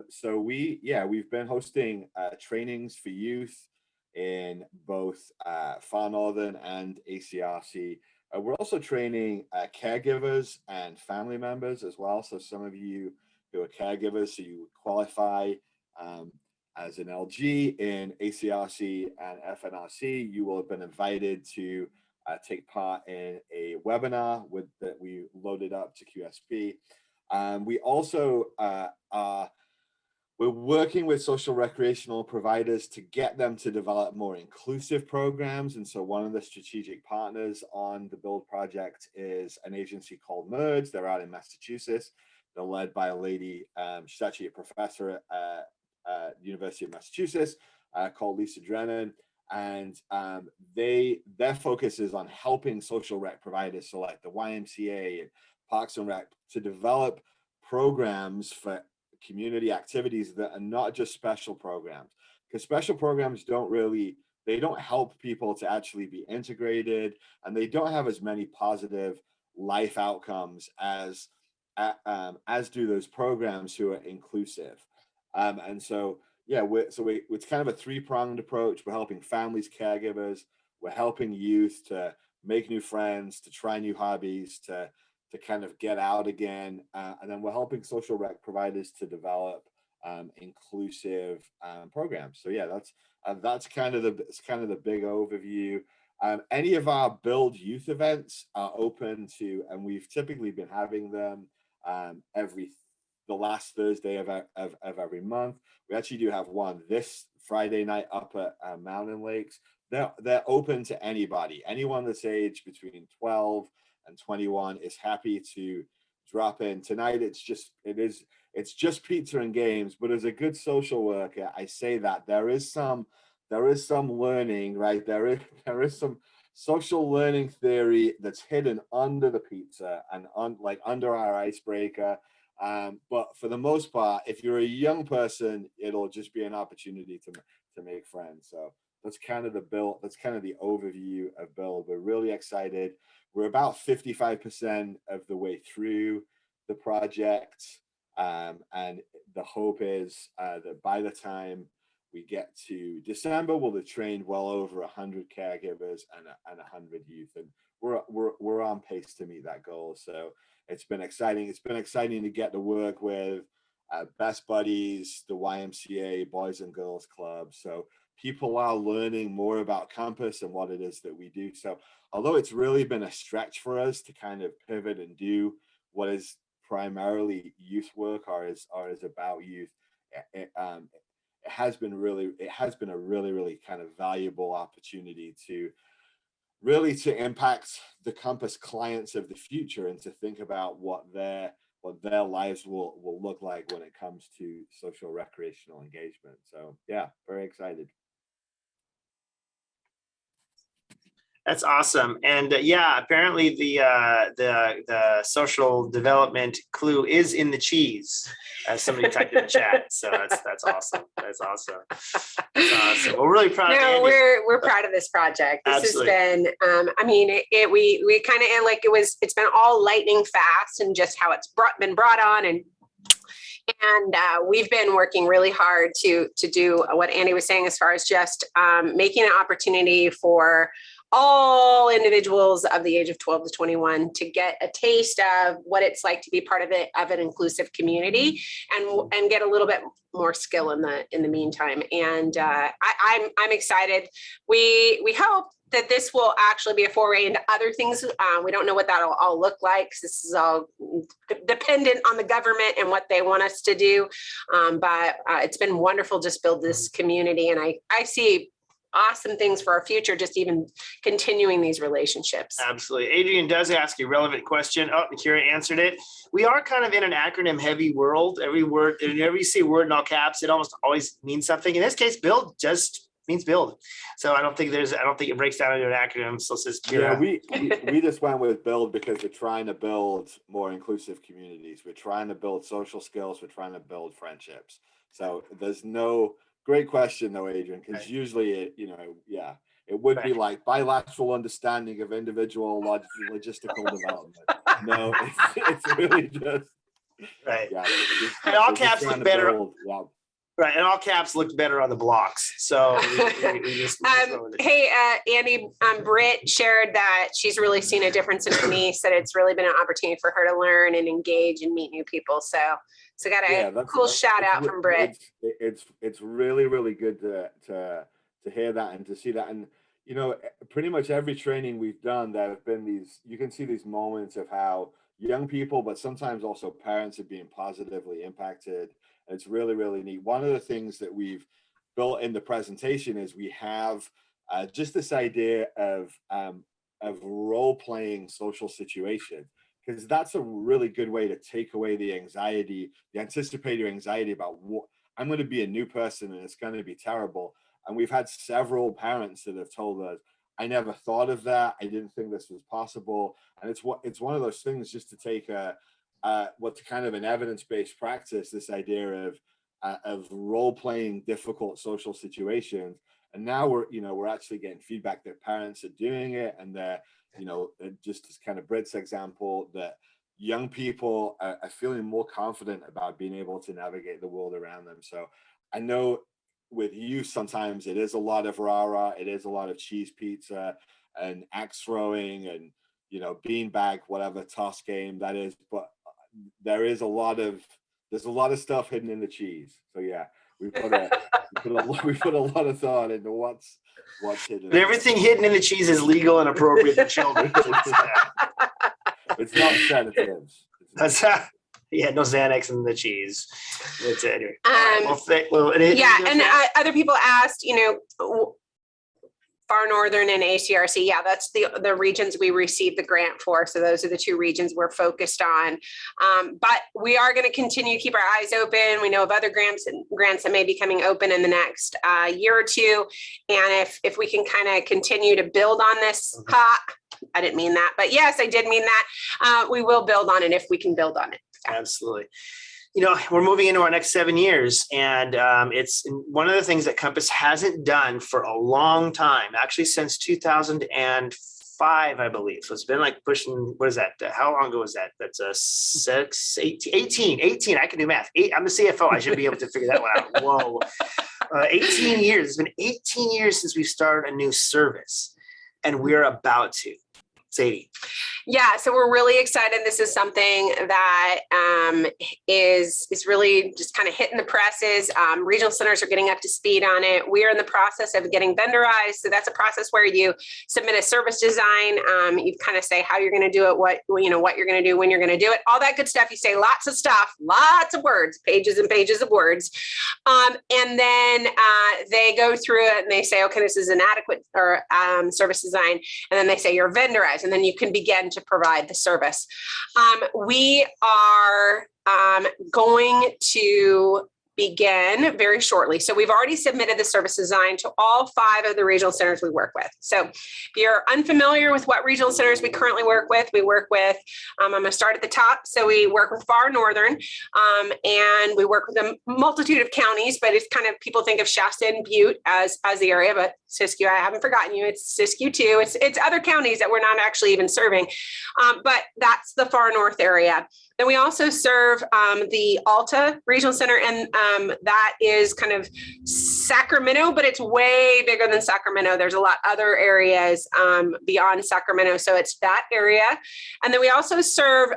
So we've been hosting trainings for youth in both Far Northern and ACRC. We're also training caregivers and family members as well. So some of you who are caregivers, so you qualify as an LG in ACRC and FNRC, you will have been invited to take part in a webinar that we loaded up to QSP. We also we're working with social recreational providers to get them to develop more inclusive programs. And so one of the strategic partners on the Build Project is an agency called Merge. They're out in Massachusetts. They're led by a lady, she's actually a professor at the University of Massachusetts called Lisa Drennan. And their focus is on helping social rec providers, so like the YMCA and Parks and Rec, to develop programs for community activities that are not just special programs, because special programs they don't help people to actually be integrated, and they don't have as many positive life outcomes as do those programs who are inclusive. And so it's kind of a 3-pronged approach. We're helping families, caregivers, we're helping youth to make new friends, to try new hobbies, to kind of get out again, and then we're helping social rec providers to develop inclusive programs. So yeah, that's kind of the big overview. Any of our Build Youth events are open to, and we've typically been having them the last Thursday of every month. We actually do have one this Friday night up at Mountain Lakes. They're open to anybody. Anyone that's aged between 12 and 21 is happy to drop in. Tonight it's just pizza and games, but as a good social worker, I say that there is some learning, right? There is some social learning theory that's hidden under the pizza and under our icebreaker. But for the most part, if you're a young person, it'll just be an opportunity to make friends. So that's kind of the overview of Build. We're really excited. We're about 55% of the way through the project. And the hope is that by the time we get to December, we'll have trained well over 100 caregivers and 100 youth. And we're on pace to meet that goal. So it's been exciting. It's been exciting to get to work with Best Buddies, the YMCA, Boys and Girls Club. So people are learning more about campus and what it is that we do. So although it's really been a stretch for us to kind of pivot and do what is primarily youth work or is about youth, it has been a really kind of valuable opportunity to impact the campus clients of the future and to think about what their lives will look like when it comes to social recreational engagement. So yeah, very excited.
That's awesome. And yeah, apparently the social development clue is in the cheese, as somebody typed in the chat. So that's awesome. That's awesome. That's awesome. We're really proud of
No,
Andy.
we're proud of this project. This
Absolutely.
has been, I mean, we kind of like it's been all lightning fast and just how it's been brought on and we've been working really hard to do what Andy was saying as far as just making an opportunity for all individuals of the age of 12 to 21 to get a taste of what it's like to be part of an inclusive community and get a little bit more skill in the meantime. And I'm excited. We hope that this will actually be a foray into other things. We don't know what that'll all look like, because this is all dependent on the government and what they want us to do. But it's been wonderful just build this community. And I see awesome things for our future, just even continuing these relationships.
Absolutely. Adrian does ask a relevant question. Oh, Kira answered it. We are kind of in an acronym heavy world. Every word, whenever you see a word in all caps, it almost always means something. In this case, build just means build. So I don't think it breaks down into an acronym. So says Kira.
Yeah, we just went with build because we're trying to build more inclusive communities. We're trying to build social skills. We're trying to build friendships. So there's no great question though, Adrian, because usually it would be like bilateral understanding of individual logistical development. No, it's really just
right.
Yeah,
and all caps look better.
Yeah.
Right, and all caps looked better on the blocks. So we just
hey, Andy, Britt shared that she's really seen a difference in her niece, that it's really been an opportunity for her to learn and engage and meet new people. So got a cool shout out from Britt.
It's really, really good to hear that and to see that. And pretty much every training we've done, there have been you can see these moments of how young people, but sometimes also parents, are being positively impacted. It's really, really neat. One of the things that we've built in the presentation is we have just this idea of role-playing social situations, because that's a really good way to take away the anxiety, the anticipated anxiety about what I'm going to be a new person and it's going to be terrible. And we've had several parents that have told us, I never thought of that. I didn't think this was possible. And it's one of those things, just to take what's kind of an evidence-based practice, this idea of role-playing difficult social situations. And now we're actually getting feedback that parents are doing it, and that, just as kind of Britt's example, that young people are feeling more confident about being able to navigate the world around them. So I know with you, sometimes it is a lot of rah-rah, it is a lot of cheese pizza and axe throwing and, beanbag, whatever toss game that is, but there's a lot of stuff hidden in the cheese. So yeah, we put a lot of thought into what's hidden.
But everything hidden in the cheese is legal and appropriate for children.
It's not sedatives.
That's yeah, no Xanax in the cheese. That's it. Anyway.
And other people asked, Far Northern and ACRC. Yeah, that's the regions we received the grant for. So those are the two regions we're focused on. But we are going to continue to keep our eyes open. We know of other grants that may be coming open in the next year or two. And if we can kind of continue to build on this, I didn't mean that, but yes, I did mean that. We will build on it if we can build on it.
Absolutely. We're moving into our next 7 years, and it's one of the things that Compass hasn't done for a long time, actually since 2005, I believe. So it's been like pushing, what is that? How long ago was that? That's 18. I can do math. I'm the CFO. I should be able to figure that one out. Whoa. 18 years. It's been 18 years since we started a new service, and we're about to. Sadie.
Yeah, so we're really excited. This is something that is really just kind of hitting the presses. Regional centers are getting up to speed on it. We are in the process of getting vendorized. So that's a process where you submit a service design. You kind of say how you're going to do it, what you're going to do, when you're going to do it, all that good stuff. You say lots of stuff, lots of words, pages and pages of words. And then they go through it and they say, okay, this is an adequate or service design. And then they say you're vendorized, and then you can begin to provide the service. We are going to begin very shortly. So we've already submitted the service design to all 5 of the regional centers we work with. So if you're unfamiliar with what regional centers we currently work with, I'm going to start at the top. So we work with Far Northern, and we work with a multitude of counties, but it's kind of, people think of Shasta and Butte as the area, but Siskiyou, I haven't forgotten you. It's Siskiyou too. It's other counties that we're not actually even serving, but that's the far north area. Then we also serve the Alta Regional Center, and that is kind of Sacramento, but it's way bigger than Sacramento. There's a lot other areas beyond Sacramento, so it's that area. And then we also serve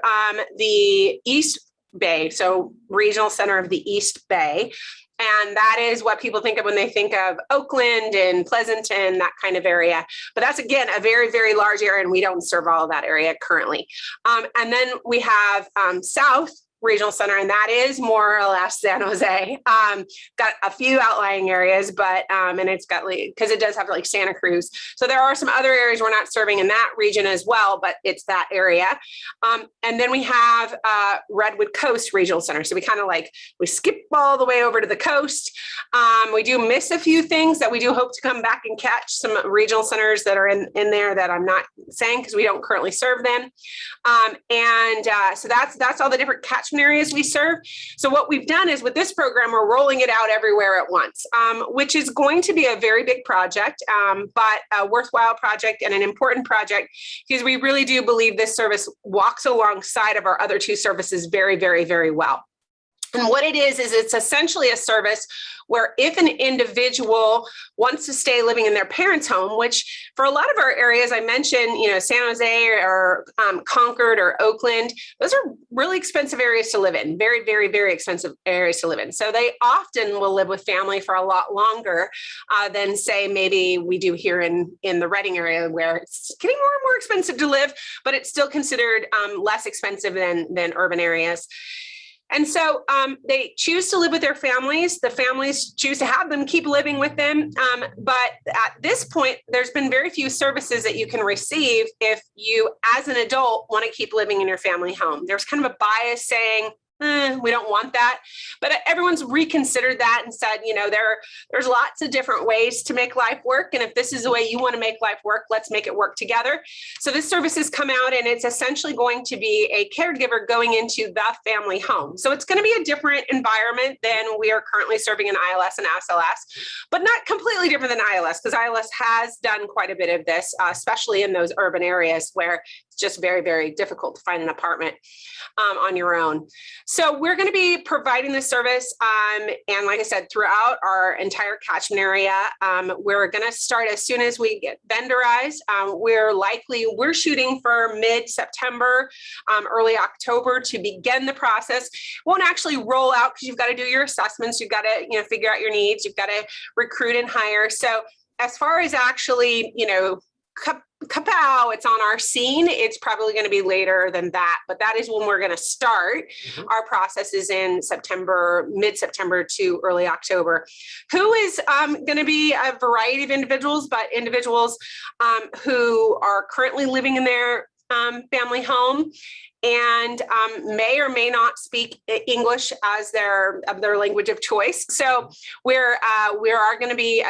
the East Bay, so Regional Center of the East Bay. And that is what people think of when they think of Oakland and Pleasanton, that kind of area. But that's, again, a very, very large area, and we don't serve all of that area currently. And then we have South Regional Center, and that is more or less San Jose. Got a few outlying areas, but and it's got, because it does have like Santa Cruz. So there are some other areas we're not serving in that region as well, but it's that area. And then we have Redwood Coast Regional Center. So we kind of we skip all the way over to the coast. We do miss a few things that we do hope to come back and catch some regional centers that are in there that I'm not saying because we don't currently serve them. So that's all the different catchment areas we serve. So what we've done is with this program, we're rolling it out everywhere at once, which is going to be a very big project, but a worthwhile project and an important project, because we really do believe this service walks alongside of our other 2 services very, very, very well. And what it is it's essentially a service where if an individual wants to stay living in their parents' home, which for a lot of our areas, I mentioned, San Jose or Concord or Oakland, those are really expensive areas to live in, very, very, very expensive areas to live in. So they often will live with family for a lot longer than, say, maybe we do here in the Reading area, where it's getting more and more expensive to live, but it's still considered less expensive than urban areas. And so they choose to live with their families. The families choose to have them keep living with them. But at this point, there's been very few services that you can receive if you, as an adult, want to keep living in your family home. There's kind of a bias saying, we don't want that. But everyone's reconsidered that and said, there's lots of different ways to make life work. And if this is the way you want to make life work, let's make it work together. So this service has come out, and it's essentially going to be a caregiver going into the family home. So it's going to be a different environment than we are currently serving in ILS and SLS, but not completely different than ILS, because ILS has done quite a bit of this, especially in those urban areas where it's just very, very difficult to find an apartment on your own. So we're going to be providing this service, and like I said, throughout our entire catchment area. We're going to start as soon as we get vendorized. We're shooting for mid-September, early October to begin the process. Won't actually roll out because you've got to do your assessments. You've got to figure out your needs. You've got to recruit and hire. So as far as actually, kapow, it's on our scene, it's probably going to be later than that, but that is when we're going to start. Our process is in September, mid-September to early October. Who is going to be a variety of individuals, but individuals who are currently living in their family home and may or may not speak English as their language of choice. So we are going to be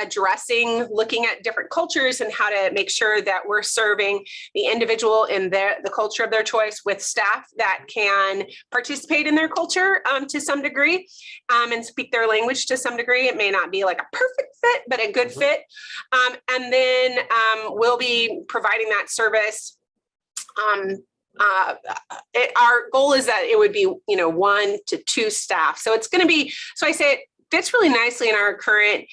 looking at different cultures and how to make sure that we're serving the individual in the culture of their choice with staff that can participate in their culture to some degree and speak their language to some degree. It may not be like a perfect fit, but a good fit. And then we'll be providing that service. Our goal is that it would be 1 to 2 staff. So it's going to be, so I say fits really nicely in our current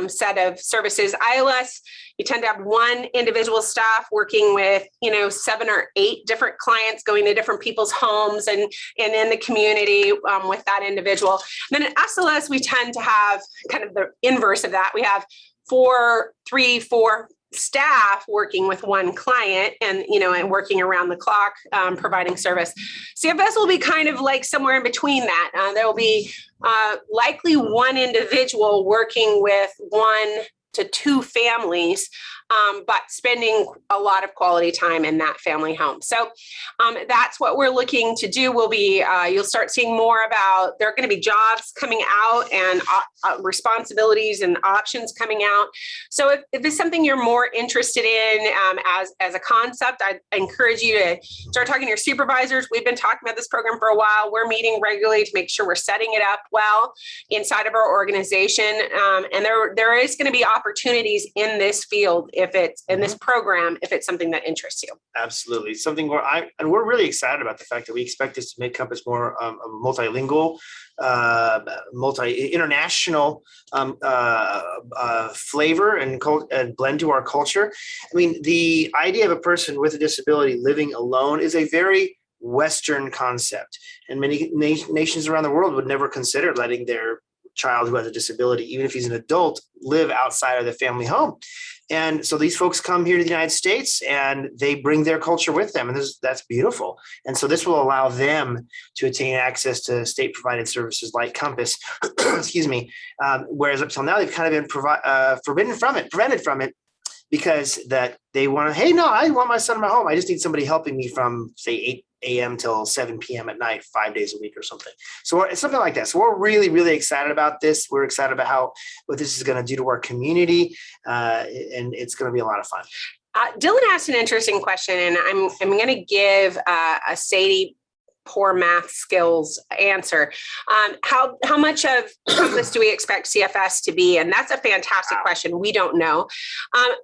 set of services. ILS, you tend to have one individual staff working with, 7 or 8 different clients, going to different people's homes and in the community with that individual. And then at SLS, we tend to have kind of the inverse of that. We have 3, 4 staff working with one client and working around the clock, providing service. CFS will be kind of like somewhere in between that. There will be likely one individual working with 1 to 2 families, but spending a lot of quality time in that family home. So that's what we're looking to do. Will be, you'll start seeing more about, there are going to be jobs coming out and responsibilities and options coming out. So if it's something you're more interested in as a concept, I encourage you to start talking to your supervisors. We've been talking about this program for a while. We're meeting regularly to make sure we're setting it up well inside of our organization. And there is going to be opportunities in this field if it's in this program, if it's something that interests you.
Absolutely. Something where we're really excited about the fact that we expect this to make Compass more multilingual, multi-international flavor and blend to our culture. I mean, the idea of a person with a disability living alone is a very Western concept, and many nations around the world would never consider letting their child who has a disability, even if he's an adult, live outside of the family home. And so these folks come here to the United States and they bring their culture with them. And that's beautiful. And so this will allow them to attain access to state provided services like Compass, excuse me. Whereas up till now, they've kind of been prevented from it because that they want to, hey, no, I want my son in my home. I just need somebody helping me from say 8 a.m. till 7 p.m. at night, 5 days a week or something. So it's something like that. So we're really, really excited about this. We're excited about what this is going to do to our community. And it's going to be a lot of fun.
Dylan asked an interesting question, and I'm going to give a Sadie poor math skills answer. How much of Compass do we expect CFS to be? And that's a fantastic question. We don't know.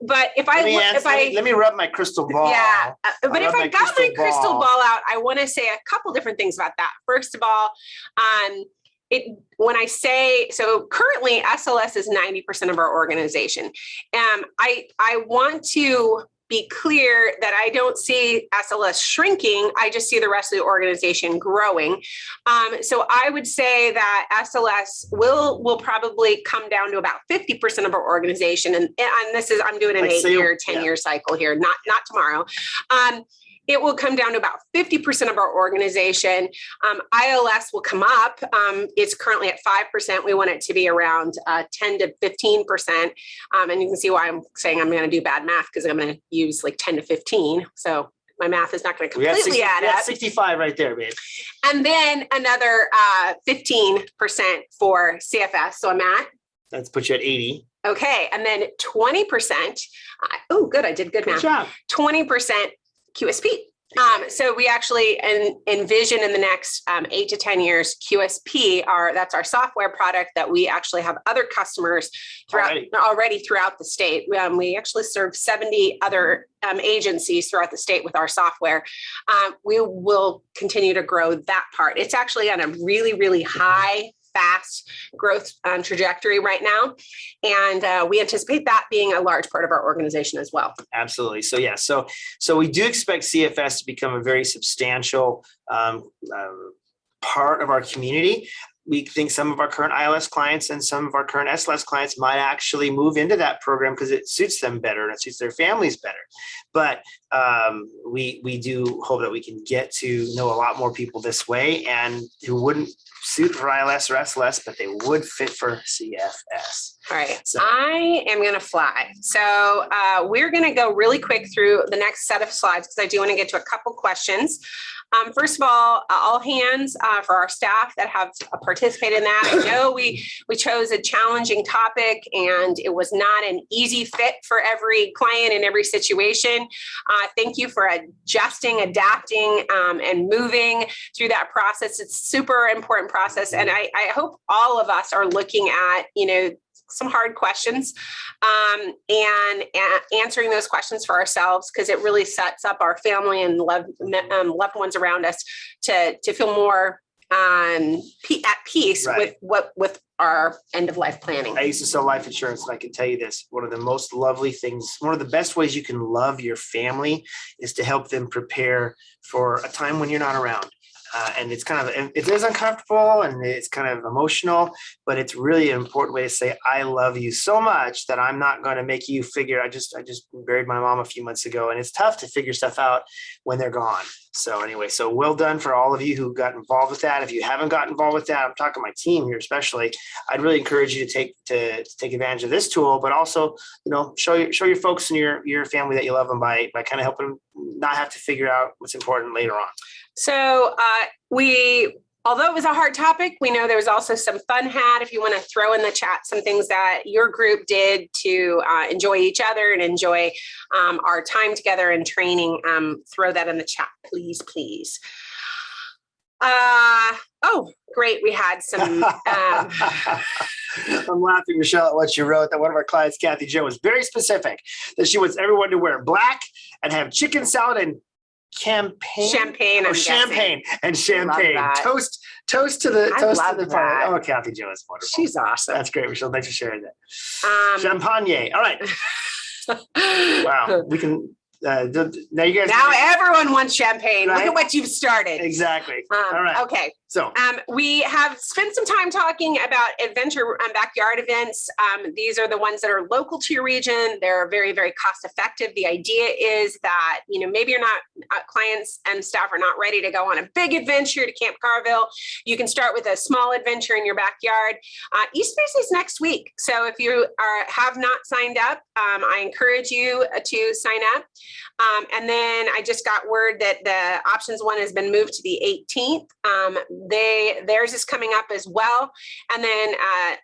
But
let me rub my crystal ball.
Yeah. But if I got my crystal ball out, I want to say a couple different things about that. First of all, when I say, so currently SLS is 90% of our organization. I want to be clear that I don't see SLS shrinking. I just see the rest of the organization growing. So I would say that SLS will probably come down to about 50% of our organization. And this is, I'm doing an 8-year, 10-year cycle here, not tomorrow. It will come down to about 50% of our organization. ILS will come up. It's currently at 5%. We want it to be around 10 to 15%. And you can see why I'm saying I'm going to do bad math, because I'm going to use like 10 to 15. So my math is not going to completely add up.
65 right there, babe.
And then another 15% for CFS. So I'm at?
Let's put you at 80.
Okay. And then 20%. Oh, good. I did good math.
Good job.
20% QSP. So we actually envision in the next 8 to 10 years, QSP, that's our software product that we actually have other customers already throughout the state. We actually serve 70 other agencies throughout the state with our software. We will continue to grow that part. It's actually on a really, really high fast growth trajectory right now. And we anticipate that being a large part of our organization as well.
Absolutely. So yeah, so we do expect CFS to become a very substantial part of our community. We think some of our current ILS clients and some of our current SLS clients might actually move into that program because it suits them better and it suits their families better. But we do hope that we can get to know a lot more people this way, and who wouldn't suit for ILS or SLS, but they would fit for CFS.
All right. So I am going to fly. So we're going to go really quick through the next set of slides because I do want to get to a couple questions. First of all hands for our staff that have participated in that. I know we chose a challenging topic and it was not an easy fit for every client in every situation. Thank you for adjusting, adapting, and moving through that process. It's a super important process. And I hope all of us are looking at, some hard questions and answering those questions for ourselves, because it really sets up our family and loved ones around us to feel more at peace
Right.
with our end of life planning.
I used to sell life insurance, and I can tell you this, one of the most lovely things, one of the best ways you can love your family is to help them prepare for a time when you're not around. And it's kind of, it is uncomfortable and it's kind of emotional, but it's really an important way to say, I love you so much that I'm not going to make you figure, I just buried my mom a few months ago, and it's tough to figure stuff out when they're gone. So anyway, so well done for all of you who got involved with that. If you haven't gotten involved with that, I'm talking my team here especially, I'd really encourage you to take advantage of this tool, but also, show your folks in your family that you love them by kind of helping them not have to figure out what's important later on.
So although it was a hard topic, we know there was also some fun had. If you want to throw in the chat some things that your group did to enjoy each other and enjoy our time together and training, throw that in the chat, please. Oh, great. We had some.
I'm laughing, Michelle, at what you wrote, that one of our clients, Kathy Jo, was very specific that she wants everyone to wear black and have chicken salad and champagne.
I'm
champagne and champagne.
that.
Toast to the
love
party.
that.
Oh, Kathy Jo is wonderful.
She's awesome.
That's great, Michelle. Thanks for sharing that. Champagne. All right. Wow. We can. Now you guys.
Now everyone wants champagne. Look
Right?
at what you've started.
Exactly. All right.
Okay.
So
We have spent some time talking about adventure and backyard events. These are the ones that are local to your region. They're very, very cost effective. The idea is that, maybe you're not, clients and staff are not ready to go on a big adventure to Camp Carville. You can start with a small adventure in your backyard. East Face is next week. So if you have not signed up, I encourage you to sign up. And then I just got word that the options one has been moved to the 18th. Theirs is coming up as well. And then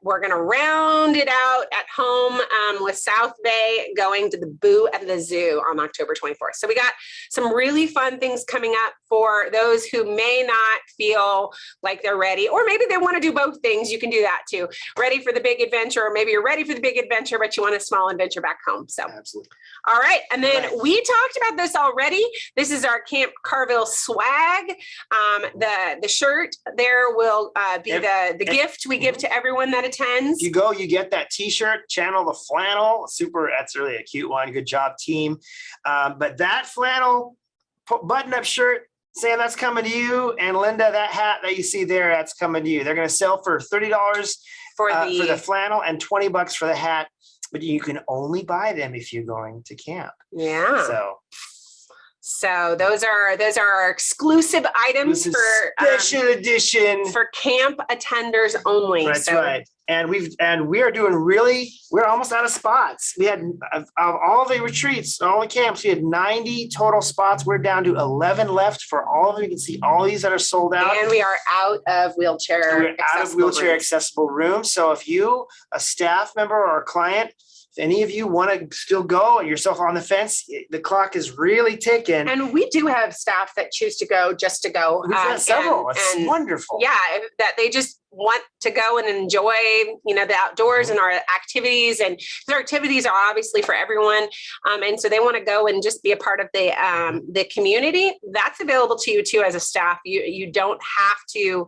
we're going to round it out at home with South Bay going to the Boo at the Zoo on October 24th. So we got some really fun things coming up for those who may not feel like they're ready, or maybe they want to do both things. You can do that too. Ready for the big adventure, or maybe you're ready for the big adventure, but you want a small adventure back home. So
absolutely.
All right. And then
Right.
we talked about this already. This is our Camp Carville swag. The shirt there will be the gift we give to everyone that attends.
If you go, you get that t-shirt, Channel the Flannel. Super. That's really a cute one. Good job, team. But that flannel button-up shirt, Sam, that's coming to you. And Linda, that hat that you see there, that's coming to you. They're going to sell for $30
for
the flannel and $20 for the hat. But you can only buy them if you're going to camp.
Yeah. So those are our exclusive items
This is
for
special edition
for camp attenders only.
That's right. And we're almost out of spots. We had of all the retreats, all the camps, we had 90 total spots. We're down to 11 left for all of them. You can see all these that are sold out.
And we are out of wheelchair
accessible rooms. So if you, a staff member or a client, if any of you want to still go and yourself on the fence, the clock is really ticking.
And we do have staff that choose to go just to go.
We've got several. It's wonderful.
Yeah, that they just want to go and enjoy, the outdoors and our activities. And their activities are obviously for everyone. And so they want to go and just be a part of the community. That's available to you too as a staff. You don't have to.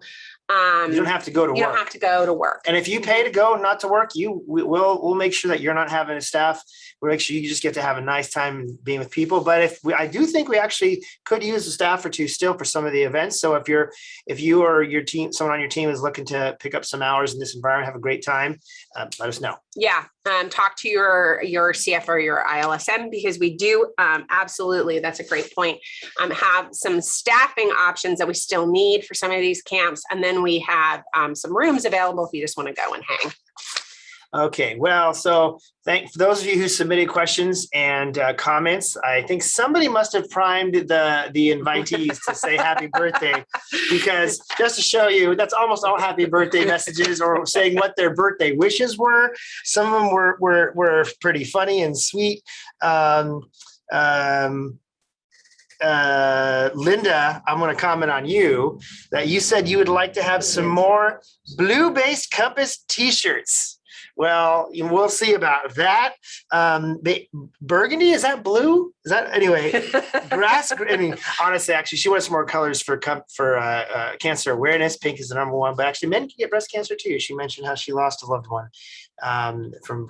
You don't have to go to work.
You don't have to go to work.
And if you pay to go, not to work, we'll make sure that you're not having a staff. We'll make sure you just get to have a nice time being with people. But I do think we actually could use a staff or two still for some of the events. So if you or your team, someone on your team is looking to pick up some hours in this environment, have a great time, let us know.
Yeah. Talk to your CF or your ILSM, because we do absolutely, that's a great point, have some staffing options that we still need for some of these camps. And then we have some rooms available if you just want to go and hang.
Okay, well, so for those of you who submitted questions and comments, I think somebody must have primed the invitees to say happy birthday, because just to show you, that's almost all happy birthday messages or saying what their birthday wishes were. Some of them were pretty funny and sweet. Linda, I'm going to comment on you that you said you would like to have some more blue-based compass t-shirts. Well, we'll see about that. Burgundy, is that blue? Is that anyway? Grass. I mean, honestly, actually, she wants some more colors for cancer awareness. Pink is the number one, but actually, men can get breast cancer too. She mentioned how she lost a loved one from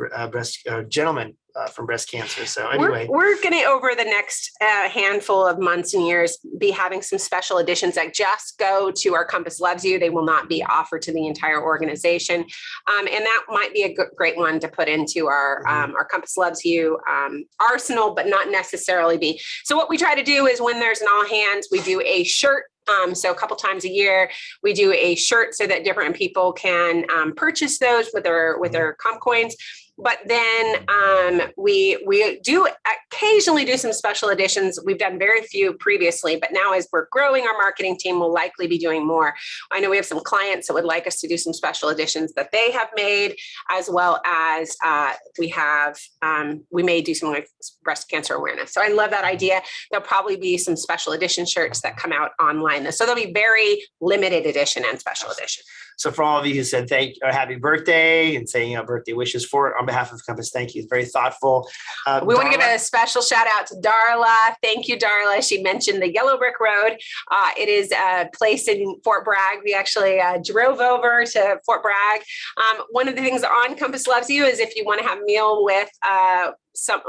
gentleman from breast cancer. So anyway,
we're going to over the next handful of months and years be having some special editions that just go to our Compass Loves You. They will not be offered to the entire organization, and that might be a great one to put into our Compass Loves You arsenal, but not necessarily be. So what we try to do is when there's an all hands, we do a shirt. So a couple times a year, we do a shirt so that different people can purchase those with their comp coins. But then we do occasionally do some special editions. We've done very few previously, but now as we're growing our marketing team, we'll likely be doing more. I know we have some clients that would like us to do some special editions that they have made, as well as we may do some like breast cancer awareness. So I love that idea. There'll probably be some special edition shirts that come out online. So there'll be very limited edition and special edition.
So for all of you who said happy birthday and saying birthday wishes for it, on behalf of Compass, thank you. It's very thoughtful.
We want to give a special shout out to Darla. Thank you, Darla. She mentioned the Yellow Brick Road. It is a place in Fort Bragg. We actually drove over to Fort Bragg. One of the things on Compass Loves You is if you want to have a meal with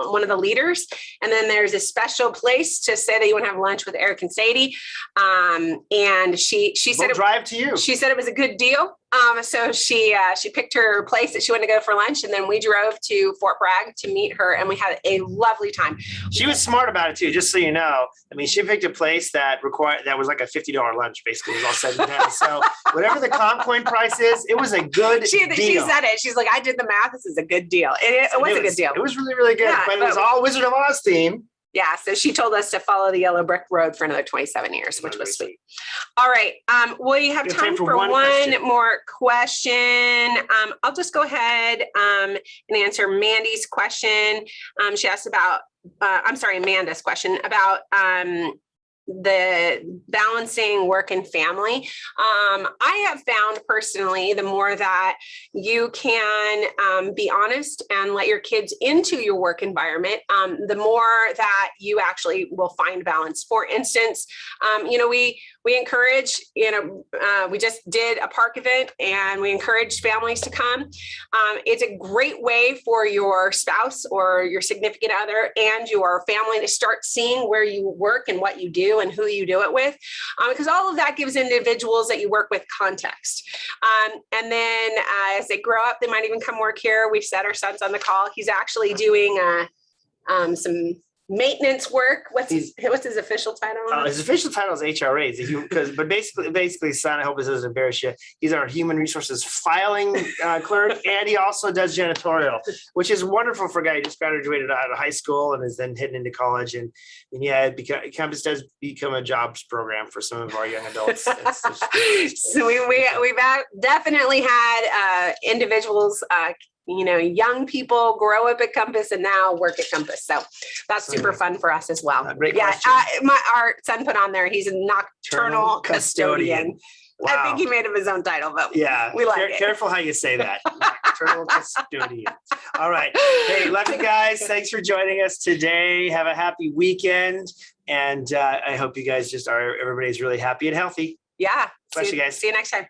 one of the leaders, and then there's a special place to say that you want to have lunch with Eric and Sadie. And she said
we'll drive to you.
She said it was a good deal. So she picked her place that she wanted to go for lunch, and then we drove to Fort Bragg to meet her, and we had a lovely time.
She was smart about it too, just so you know. I mean, she picked a place that was like a $50 lunch, basically, was all said and done. So whatever the comp coin price is, it was a good deal.
She said it. She's like, I did the math. This is a good deal. It was a good deal.
It was really, really good.
Yeah,
but it was all Wizard of Oz theme.
Yeah, so she told us to follow the Yellow Brick Road for another 27 years, which was sweet. All right, we have time for one more question. I'll just go ahead and answer Mandy's question. She asked about, Amanda's question about the balancing work and family. I have found personally, the more that you can be honest and let your kids into your work environment, the more that you actually will find balance. For instance, we encourage, we just did a park event and we encourage families to come. It's a great way for your spouse or your significant other and your family to start seeing where you work and what you do and who you do it with, because all of that gives individuals that you work with context. And then as they grow up, they might even come work here. We set our son's on the call. He's actually doing some maintenance work. What's his official title?
His official title is HRA. But basically, son, I hope this doesn't embarrass you. He's our human resources filing clerk, and he also does janitorial, which is wonderful for a guy who just graduated out of high school and is then heading into college. And Compass does become a jobs program for some of our young adults.
So we've definitely had individuals. Young people grow up at Compass and now work at Compass. So that's super fun for us as well.
Great question.
Our son put on there, he's a nocturnal custodian. Wow. I think he made him his own title, but yeah, we like it.
Careful how you say that. Nocturnal custodian. All right. Hey, love you guys. Thanks for joining us today. Have a happy weekend. And I hope you guys everybody's really happy and healthy.
Yeah.
Bless you guys.
See you next time.